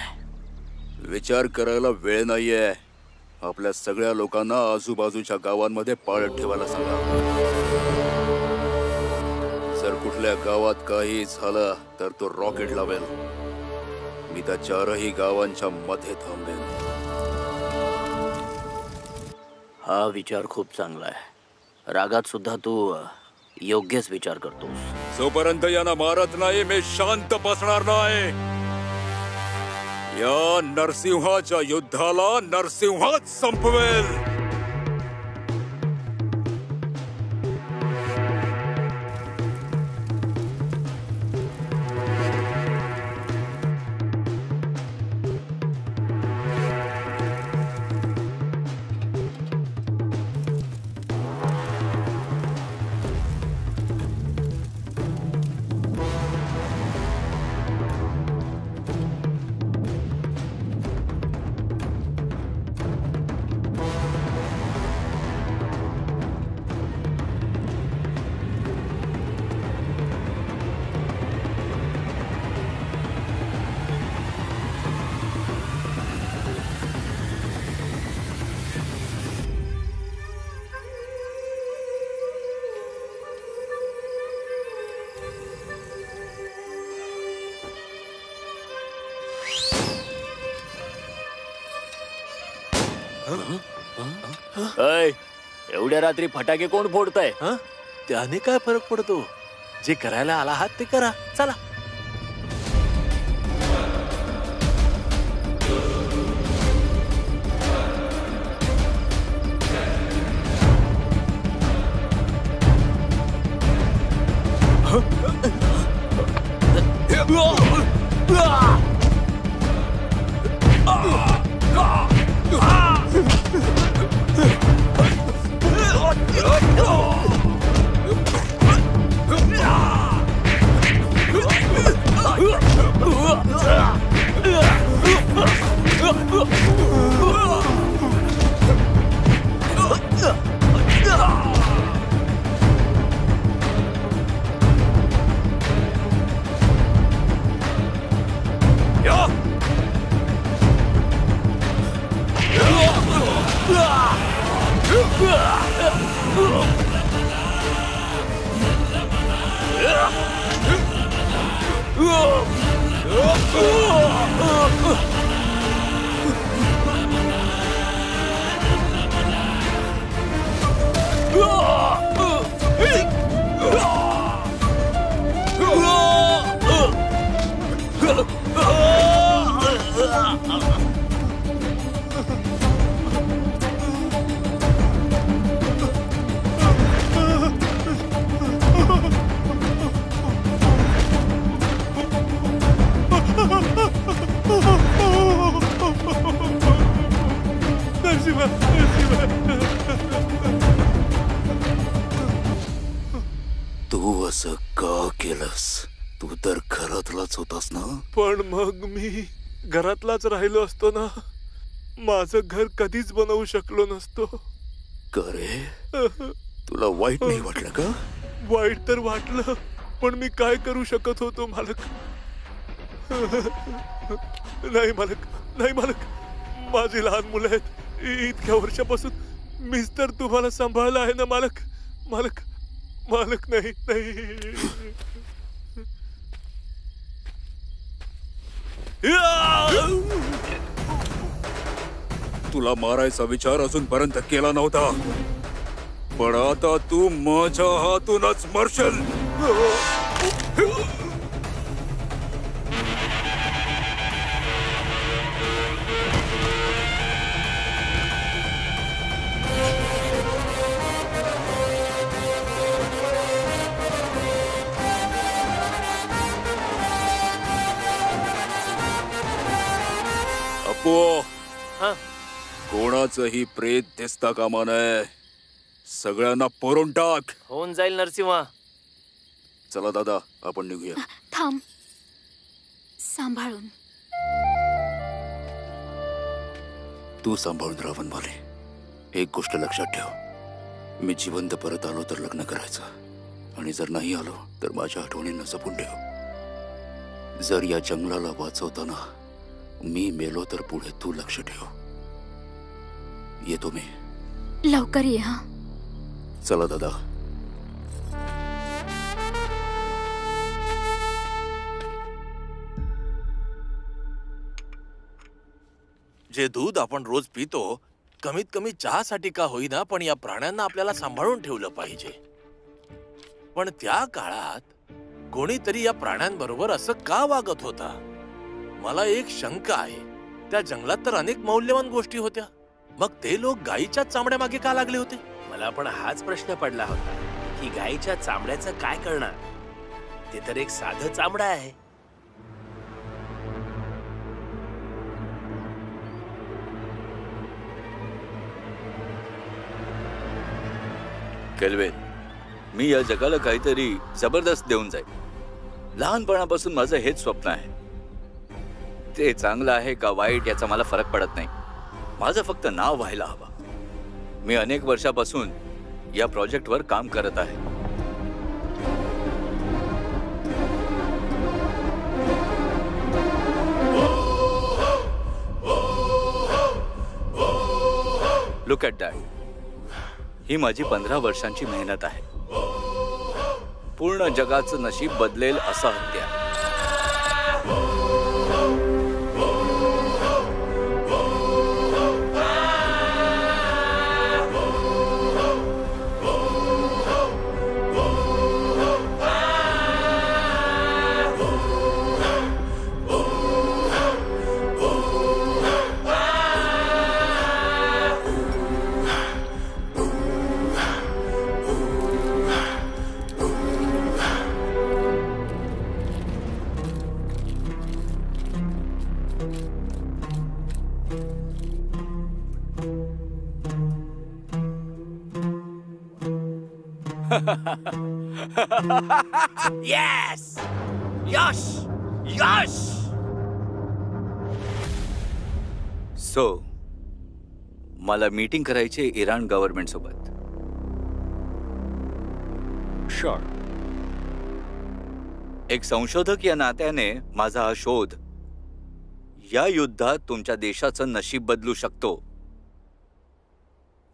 I: विचार करायला वेळ नाहीये. आपल्या सगळ्या लोकांना आजूबाजूच्या गावांमध्ये पाळत ठेवायला सांगा. जर कुठल्या गावात काही झालं तर तो रॉकेट लावेल. मी त्या 4ही गावांच्या मध्ये थांबेन.
D: हा विचार खूप चांगला आहे. रागात सुद्धा तू योग्यच विचार करतोस.
I: जोपर्यंत यांना मारत नाही मी शांत बसणार नाही. या नरसिंहाच्या युद्धाला नरसिंहच संपवेल.
J: एवढ्या रात्री फटाके कोण फोडताय?
B: त्याने काय फरक पडतो? जे करायला आला आहात ते करा, चला.
I: तू असं का केलंस? तू तर घरातलाच होतास ना?
F: पण मग मी घरातलाच राहिलो असतो ना, माझं घर कधीच बनवू शकलो नसतो.
I: करे तुला वाईट नाही वाटलं का?
F: वाईट तर वाटलं, पण मी काय करू शकत होतो मालक? नाही मालक, नाही मालक, माझी लहान मुलं आहेत. इतक्या वर्षापासून मीच तर तुम्हाला सांभाळलं आहे ना मालक. मालक, मालक, नाही नाही.
I: तुला मारायचा विचार अजूनपर्यंत केला नव्हता, पण आता तू माझ्या हातूनच मरशील. कोणाचंही प्रेत दिसता कामा नये. सगळ्यांना पोरून टाक.
B: होऊन जाईल नरसिंहा.
I: चला दादा, आपण निघूया.
K: थांब, सांभाळून.
I: तू सांभाळून राहा वनमाली. एक गोष्ट लक्षात ठेव, मी जिवंत परत आलो तर लग्न करायचं, आणि जर नाही आलो तर माझ्या आठवणींना जपून ठेव. जर या जंगलाला वाचवताना मी मेलो तर पुढे तू लक्ष ठेव. येतो मी.
K: लवकर ये. हा,
I: चला दादा.
C: जे दूध आपण रोज पितो, कमीत कमी चहासाठी का होईना, पण या प्राण्यांना आपल्याला सांभाळून ठेवलं पाहिजे. पण त्या काळात कोणीतरी या प्राण्यांबरोबर असं का वागत होता? मला एक शंका आहे. त्या जंगलात तर अनेक मौल्यवान गोष्टी होत्या, मग ते लोक गायीच्या चामड्या मागे का लागले होते?
G: मला पण हाच प्रश्न पडला होता की गायीच्या चामड्याचं काय करणार? ते तर एक साधं चामडं आहे.
H: केल्विन, मी या जगाला काहीतरी जबरदस्त देऊन जाईल. लहानपणापासून माझं हेच स्वप्न आहे. ते चांगलं आहे का वाईट याचा मला फरक पडत नाही. माझं फक्त नाव व्हायला हवं. मी अनेक वर्षापासून या प्रोजेक्टवर काम करत आहे. Look at that. ही माझी 15 वर्षांची मेहनत आहे. पूर्ण जगाचं नशीब बदलेल असं हत्यार. येस, यश, यश. सो मला मीटिंग करायची इराण गव्हर्नमेंट सोबत.
B: शुअर.
H: एक संशोधक या नात्याने माझा हा शोध या युद्धात तुमच्या देशाचं नशीब बदलू शकतो.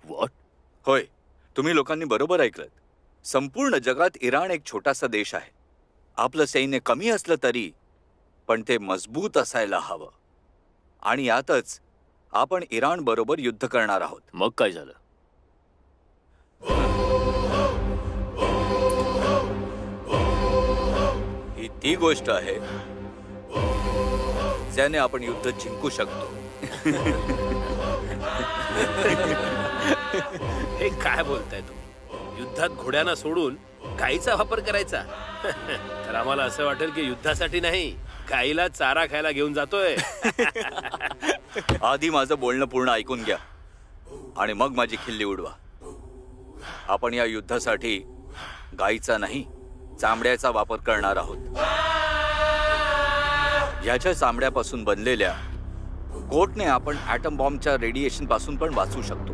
B: व्हॉट?
H: होय, तुम्ही लोकांनी बरोबर ऐकलं. संपूर्ण जगात इराण एक छोटासा देश आहे. आपलं सैन्य कमी असलं तरी पण ते मजबूत असायला हवं. आणि यातच आपण इराण बरोबर युद्ध करणार आहोत.
B: मग काय झालं?
H: ही ती गोष्ट आहे ज्याने आपण युद्ध जिंकू शकतो.
G: हे काय बोलताय तुम्ही? युद्धात घोड्यांना सोडून गाईचा वापर करायचा? तर आम्हाला असं वाटेल की युद्धासाठी नाही, गाईला चारा खायला घेऊन जातोय.
H: आधी माझं बोलणं पूर्ण ऐकून घ्या आणि मग माझी खिल्ली उडवा. आपण या युद्धासाठी गाईचा नाही, चामड्याचा वापर करणार आहोत. याच्या चामड्यापासून बनलेल्या कोटने आपण ॲटम बॉम्बच्या रेडिएशन पासून पण वाचू शकतो.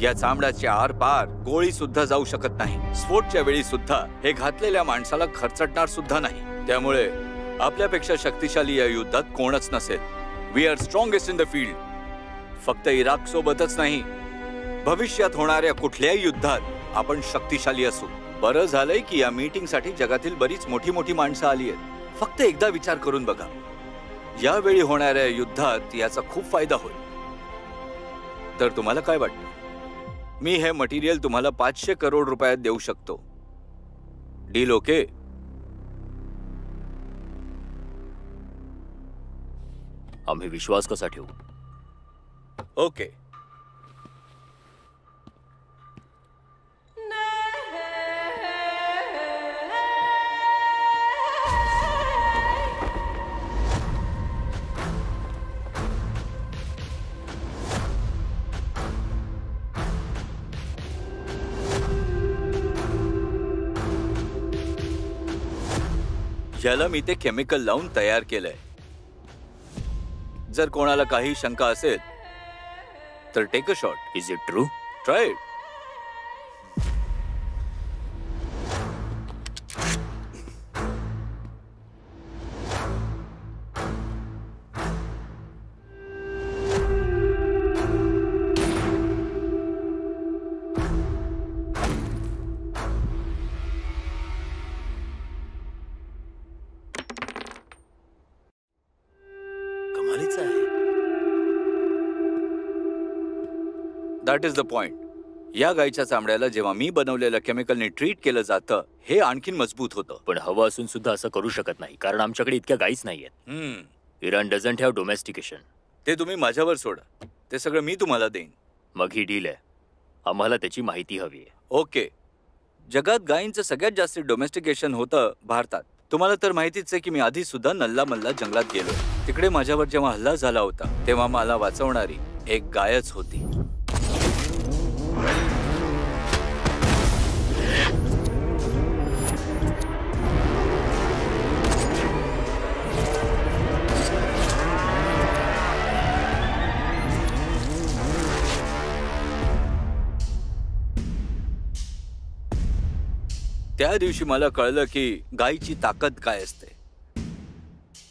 H: या चामड्याच्या आरपार गोळी सुद्धा जाऊ शकत नाही. स्फोटच्या वेळी सुद्धा हे घातलेल्या माणसाला खरचटणार सुद्धा नाही. त्यामुळे आपल्यापेक्षा शक्तिशाली या युद्धात कोणच नसेल. We are strongest in the field. फक्त इराक सोबतच नाही, भविष्यात होणाऱ्या कुठल्याही युद्धात आपण शक्तिशाली असू. बरं झालंय की या मीटिंग साठी जगातील बरीच मोठी मोठी माणसं आली आहेत. फक्त एकदा विचार करून बघा, यावेळी होणाऱ्या युद्धात याचा खूप फायदा होईल. तर तुम्हाला काय वाटतं? मी हे मटेरियल तुम्हाला 500 करोड रुपयात देऊ शकतो. Deal okay?
B: आम्ही विश्वास कसा ठेवू?
H: ओके. याला मी ते केमिकल लावून तयार केलंय. जर कोणाला काही शंका असेल तर take a shot.
B: Is it true?
H: Try it.
G: कमालीचं आहे.
H: That is the point. या गायच्या चामड्याला जेव्हा मी बनवलेल्या केमिकलने ट्रीट केलं जातं, हे आणखीन मजबूत होतं.
B: पण हवं असून सुद्धा असं करू शकत नाही, कारण आमच्याकडे इतक्या गाईच नाहीयेत. Iran doesn't have domestication.
H: ते तुम्ही माझ्यावर सोडा. ते सगळं मी तुम्हाला देईन.
B: मग ही डील आहे. आम्हाला त्याची माहिती हवी आहे.
H: ओके. जगात गायींचं सगळ्यात जास्त डोमेस्टिकेशन होतं भारतात. तुम्हाला तर माहितीच आहे की मी आधी सुद्धा नल्ला मल्ला जंगलात गेलो. तिकडे माझ्यावर जेव्हा हल्ला झाला होता तेव्हा मला वाचवणारी एक गायच होती. त्या दिवशी मला कळलं की गायीची ताकद काय असते.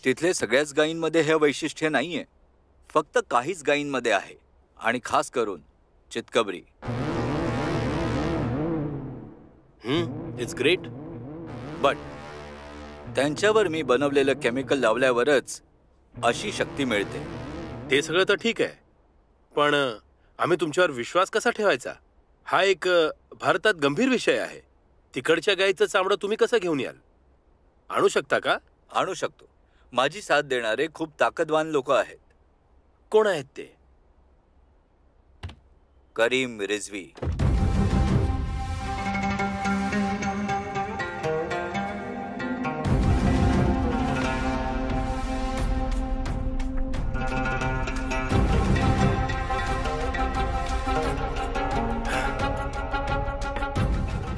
H: तिथले सगळ्याच गायींमध्ये हे वैशिष्ट्य नाहीये, फक्त काहीच गायींमध्ये आहे, आणि खास करून चितकबरी.
G: It's great.
H: बट त्यांच्यावर मी बनवलेलं केमिकल लावल्यावरच अशी शक्ती मिळते.
G: ते सगळं तर ठीक आहे, पण आम्ही तुमच्यावर विश्वास कसा ठेवायचा? हा एक भारतात गंभीर विषय आहे. तिकडच्या गायीचं चामडं तुम्ही कसं घेऊन याल? आणू शकता का?
H: आणू शकतो. माझी साथ देणारे खूप ताकदवान लोक आहेत.
G: कोण आहेत ते?
H: करीम रिझवी.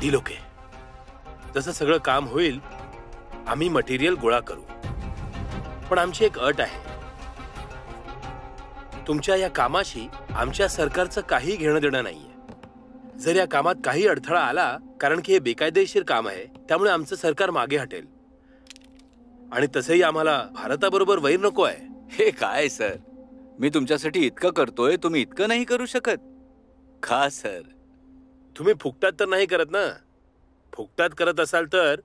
G: Deal okay. जसं सगळं काम होईल आम्ही मटेरियल गोळा करू. पण आमची एक अट आहे. तुमच्या या कामाशी आमच्या सरकारचं काही घेणं देणं नाहीये. जर या कामात काही अडथळा आला, कारण की हे बेकायदेशीर काम आहे, त्यामुळे आमचं सरकार मागे हटेल. आणि तसंही आम्हाला भारताबरोबर वैर नको आहे.
H: हे काय सर, मी तुमच्यासाठी इतकं करतोय, तुम्ही इतकं नाही करू शकत का सर?
G: तुम्ही फुकटात तर नाही करत ना. फुकटात करत असाल तर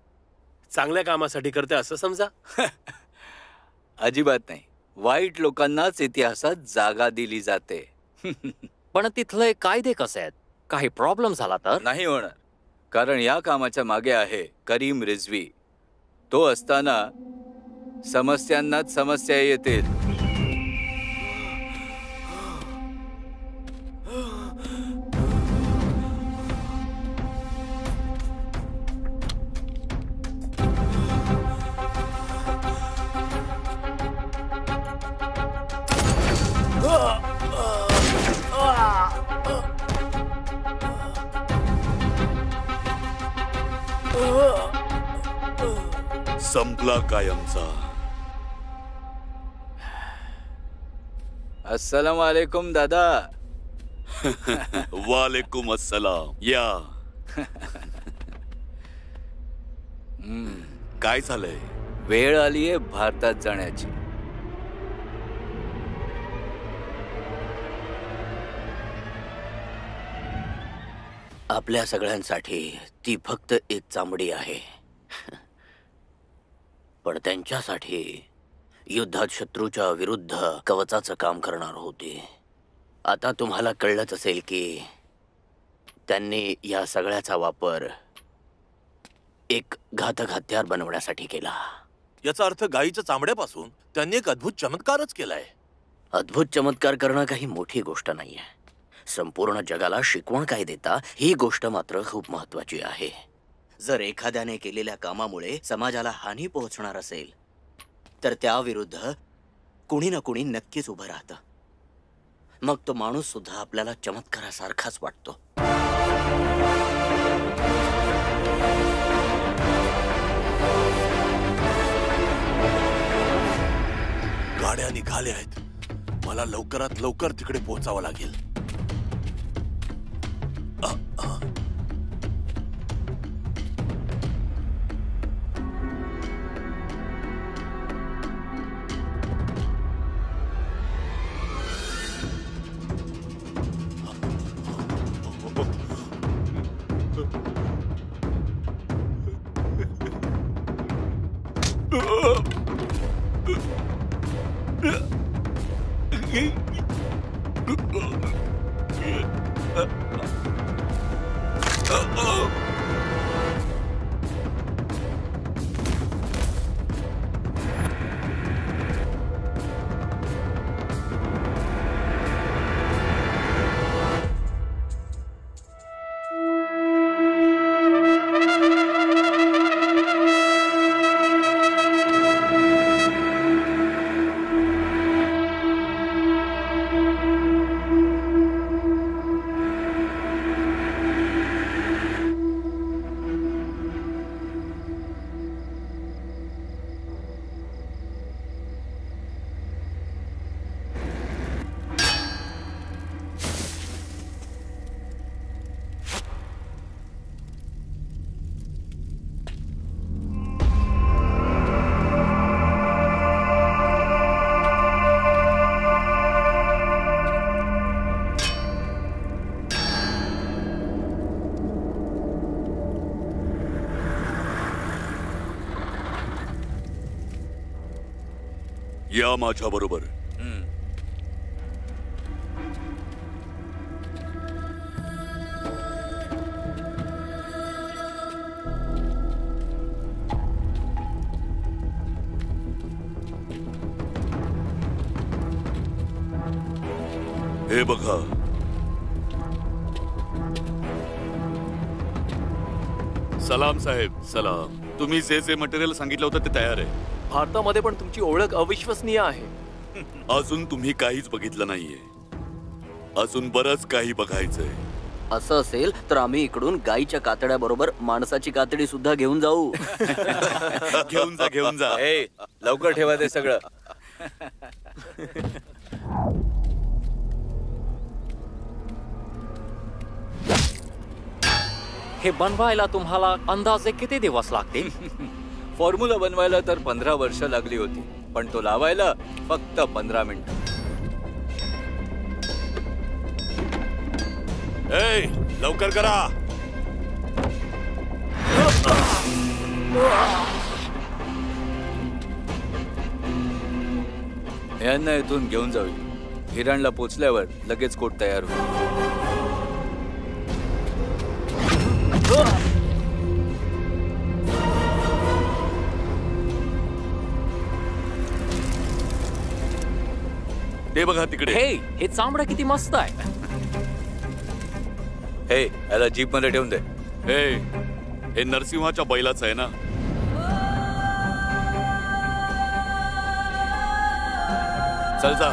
G: चांगल्या कामासाठी करते असं समजा.
H: अजिबात नाही. वाईट लोकांनाच इतिहासात जागा दिली जाते.
J: पण तिथले कायदे कसे आहेत? काही प्रॉब्लेम झाला तर
H: नाही होणार, कारण या कामाच्या मागे आहे करीम रिझवी. तो असताना समस्यांनाच समस्या येतील.
L: संपला कायमचा.
H: अस्सलाम वालेकुम दादा.
L: वालेकुम अस्सलाम. या. काय झालंय?
H: वेळ आलीये भारतात जाण्याची.
D: आपल्या सगळ्यांसाठी ती फक्त एक चामडी आहे, पण त्यांच्यासाठी युद्धात शत्रूच्या विरुद्ध कवचाचं काम करणार होती. आता तुम्हाला कळलंच असेल की त्यांनी या सगळ्याचा वापर एक घातक हत्यार बनवण्यासाठी केला.
C: याचा अर्थ गायीच्या चामड्यापासून त्यांनी एक अद्भुत चमत्कारच केलाय.
D: अद्भुत चमत्कार करणं काही मोठी गोष्ट नाहीये. संपूर्ण जगाला शिकवण काय देता ही गोष्ट मात्र खूप महत्वाची आहे. जर एखाद्याने केलेल्या कामामुळे समाजाला हानी पोहोचणार असेल तर त्याविरुद्ध कुणी ना कुणी नक्कीच उभं राहतं. मग तो माणूस सुद्धा आपल्याला चमत्कारासारखाच वाटतो.
C: गाड्या निघाल्या आहेत. मला लवकरात लवकर तिकडे पोहोचावं लागेल.
L: या माझ्या बरोबर. हे बघा, सलाम साहेब. सलाम. तुम्ही जे मटेरियल सांगितलं होतं ते तयार आहे.
B: भारतामध्ये पण तुमची ओळख अविश्वसनीय आहे.
L: अजून तुम्ही काहीच बघितलं नाहीये. अजून बरंच काही बघायचंय.
D: असं असेल तर आम्ही इकडून गाईच्या कातड्या बरोबर माणसाची कातडी सुद्धा घेऊन जाऊ.
L: घेऊन जा.
H: ए, लवकर ठेवा ते सगळं.
J: हे बनवायला तुम्हाला अंदाजे किती दिवस लागतील?
H: फॉर्म्युला बनवायला तर 15 वर्ष लागली होती, पण तो लावायला फक्त 15 मिनिटं.
C: ए, लवकर करा.
H: यांना इथून घेऊन जाऊया. हिरणला पोचल्यावर लगेच कोट तयार होईल.
L: ते बघा तिकडे.
J: हे चामडं किती मस्त आहे.
H: हे याला जीप मध्ये ठेवून दे.
L: हे नरसिंहाच्या बैलाचं आहे ना?
H: चल जा.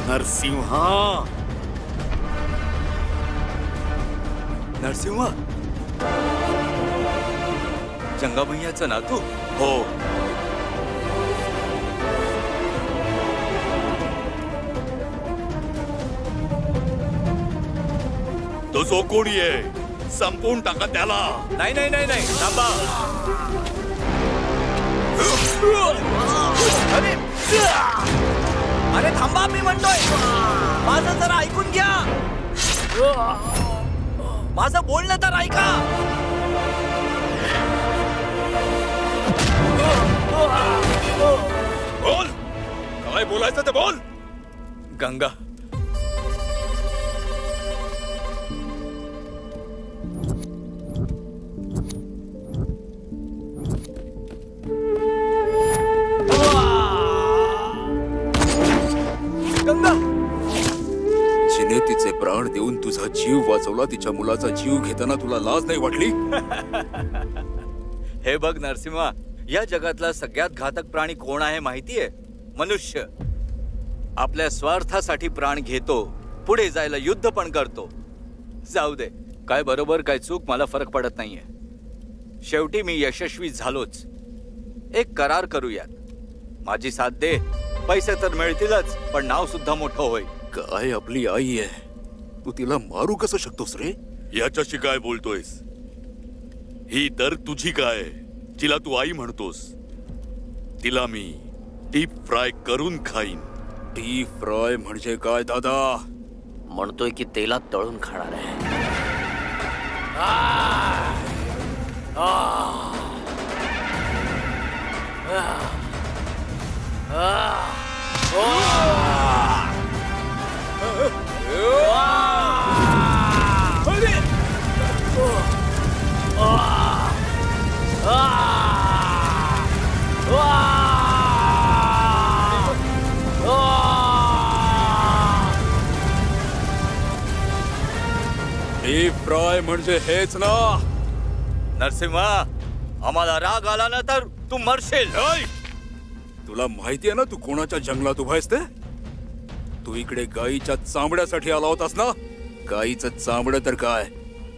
L: नरसिंहा.
H: नरसिंह, जंगाभैयाचा नातू?
C: हो.
L: तो जो कोणी आहे संपवून टाका त्याला.
H: नाही नाही नाही नाही, थांबा. अरे थांबा, मी म्हणतोय. माझं जरा ऐकून घ्या. माझं बोलणं तर ऐका.
L: बोल, काय बोलायचं ते बोल.
H: गंगा,
I: जिने तिचे प्राण देऊन तुझा जीव वाचवला, तिच्या मुलाचा जीव घेताना तुला लाज नाही वाटली?
H: हे बघ नरसिंहा, या जगातला सगळ्यात घातक प्राणी कोण आहे माहितीये? मनुष्य. आपल्या स्वार्थासाठी प्राण घेतो, पुढे जायला युद्ध पण करतो. जाऊ दे, काय बरोबर काय चूक मला फरक पडत नाहीये. शेवटी मी यशस्वी झालोच. एक करार करूयात. माझी साथ दे. पैसे तर मिळतीलच, पण नाव सुद्धा मोठं होईल.
I: काय आपली आई आहे, तू तिला मारू कसं शकतोस रे?
L: याच्याशी काय बोलतोयस? ही तर तुझी काय, जिला तू आई म्हणतोस. तिला मी डीप फ्राय करून खाईन.
I: डीप फ्राय म्हणजे काय दादा?
D: म्हणतोय की तेलात तळून खाणार आहे.
I: डीप फ्राय म्हणजे हेच ना?
H: नरसिंहा, आम्हाला राग आला ना तर तू मरशील.
I: तुला माहितीये ना तू कोणाच्या जंगलात उभायस ते? तू इकडे गाईच्या चामड्यासाठी आला होतास ना? गाईचं चामडं तर काय,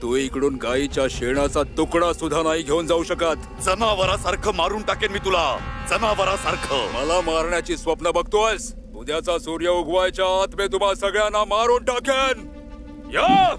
I: तू इकडून गाईच्या शेणाचा तुकडा सुद्धा नाही घेऊन जाऊ शकत.
L: जनावरासारखं मारून टाकेन मी तुला, जनावरासारखं.
I: मला मारण्याची स्वप्न बघतोयस? उद्याचा सूर्य उगवायच्या आत मी तुम्हा सगळ्यांना मारून टाकेन. या!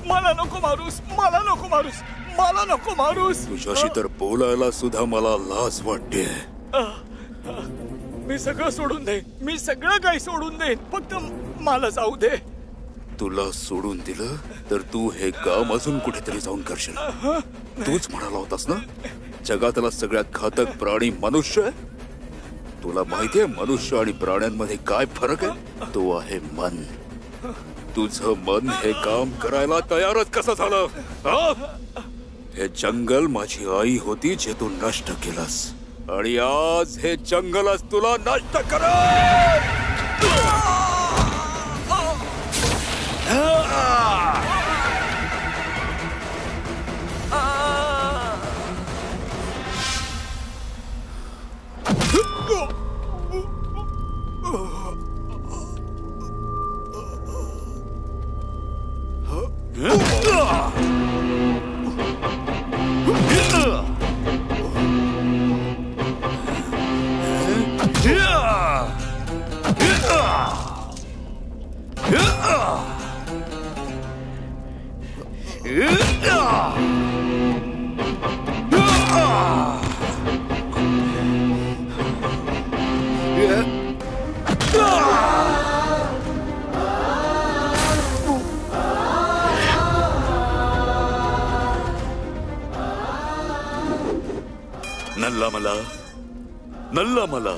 F: मला नको मारूस, मला नको मारूस, मला नको मारूस.
I: तुझ्याशी तर बोलायला सुद्धा मला लाज वाटते.
F: मी सगळं सोडून देईन, मी सगळं काही सोडून देईन, फक्त मला जाऊ दे.
I: तुला सोडून दिलं तर तू हे काम अजून कुठेतरी जाऊन करशील. तूच म्हणाला होतास ना जगातला सगळ्यात घातक प्राणी मनुष्य आहे. तुला माहितीये मनुष्य आणि प्राण्यांमध्ये काय फरक आहे? तो आहे मन. तुझं मन हे काम करायला तयारच कसं झालं? हे जंगल माझी आई होती जे तू नष्ट केलंस आणि आज हे जंगलच तुला नष्ट करेल.
L: नल्ला मला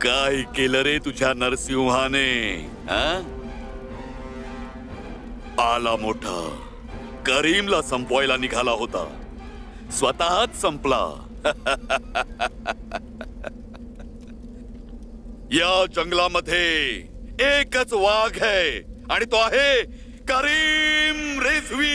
L: काय केलं रे तुझ्या नरसिंहाने? आला मोठा करीमला संपवायला निघाला होता, स्वतःच संपला. या जंगलामध्ये एकच वाघ आहे आणि तो आहे करीम रिझवी.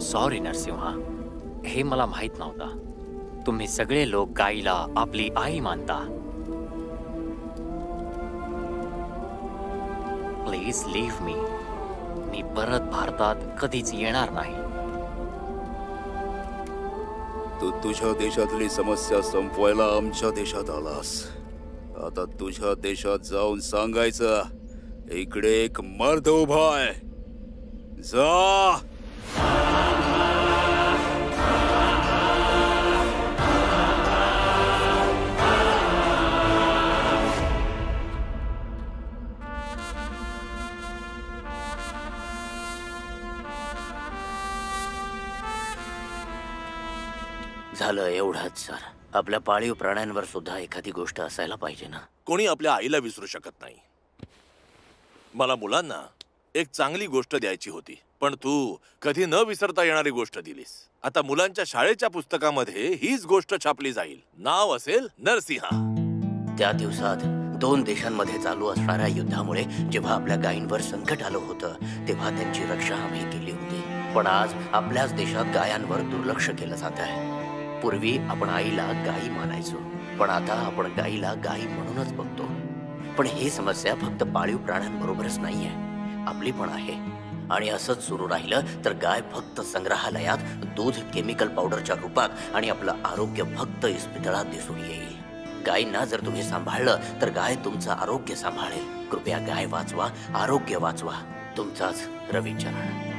J: सॉरी नरसिंहा, हे मला माहित नव्हता. तुम्ही सगळे लोक गाईला आपली आई मानता. प्लीज लीव्ह मी. मी परत भारतात कधीच येणार नाही.
I: तू तुझ्या देशातली समस्या संपवायला आमच्या देशात आलास. आता तुझ्या देशात जाऊन सांगायचं, इकडे एक मर्द उभा आहे. जा.
D: झालं एवढंच सर. आपल्या पाळीव प्राण्यांवर सुद्धा एखादी गोष्ट असायला पाहिजे ना.
C: कोणी आपल्या आईला विसरू शकत नाही. मला मुलांना एक चांगली गोष्ट द्यायची होती, पण तू कधी न विसरता येणारी गोष्ट दिलीस. आता मुलांच्या शाळेच्या पुस्तकामध्ये हीच गोष्ट छापली जाईल. नाव असेल नरसिंहा.
D: त्या दिवसात 2 देशांमध्ये चालू असणाऱ्या युद्धामुळे जेव्हा आपल्या गायींवर संकट आलं होतं, तेव्हा त्यांची रक्षा आम्ही केली होती. पण आज आपल्याच देशात गायांवर दुर्लक्ष केलं जात आहे. पूर्वी आपण आईला गाई मानायचो, पण आता आपण गाईला गाई म्हणूनच बघतो. पण ही समस्या फक्त पाळीव प्राण्यांबरोबरच नाहीये, आपली पण आहे. आणि असंच सुरू राहिलं तर गाय फक्त संग्रहालयात दूध केमिकल पावडरच्या रूपात आणि आपलं आरोग्य फक्त इस्पितळात दिसून येईल. गायींना जर तुम्ही सांभाळलं तर गाय तुमचं आरोग्य सांभाळेल. कृपया गाय वाचवा, आरोग्य वाचवा. तुमचाच रविचरण.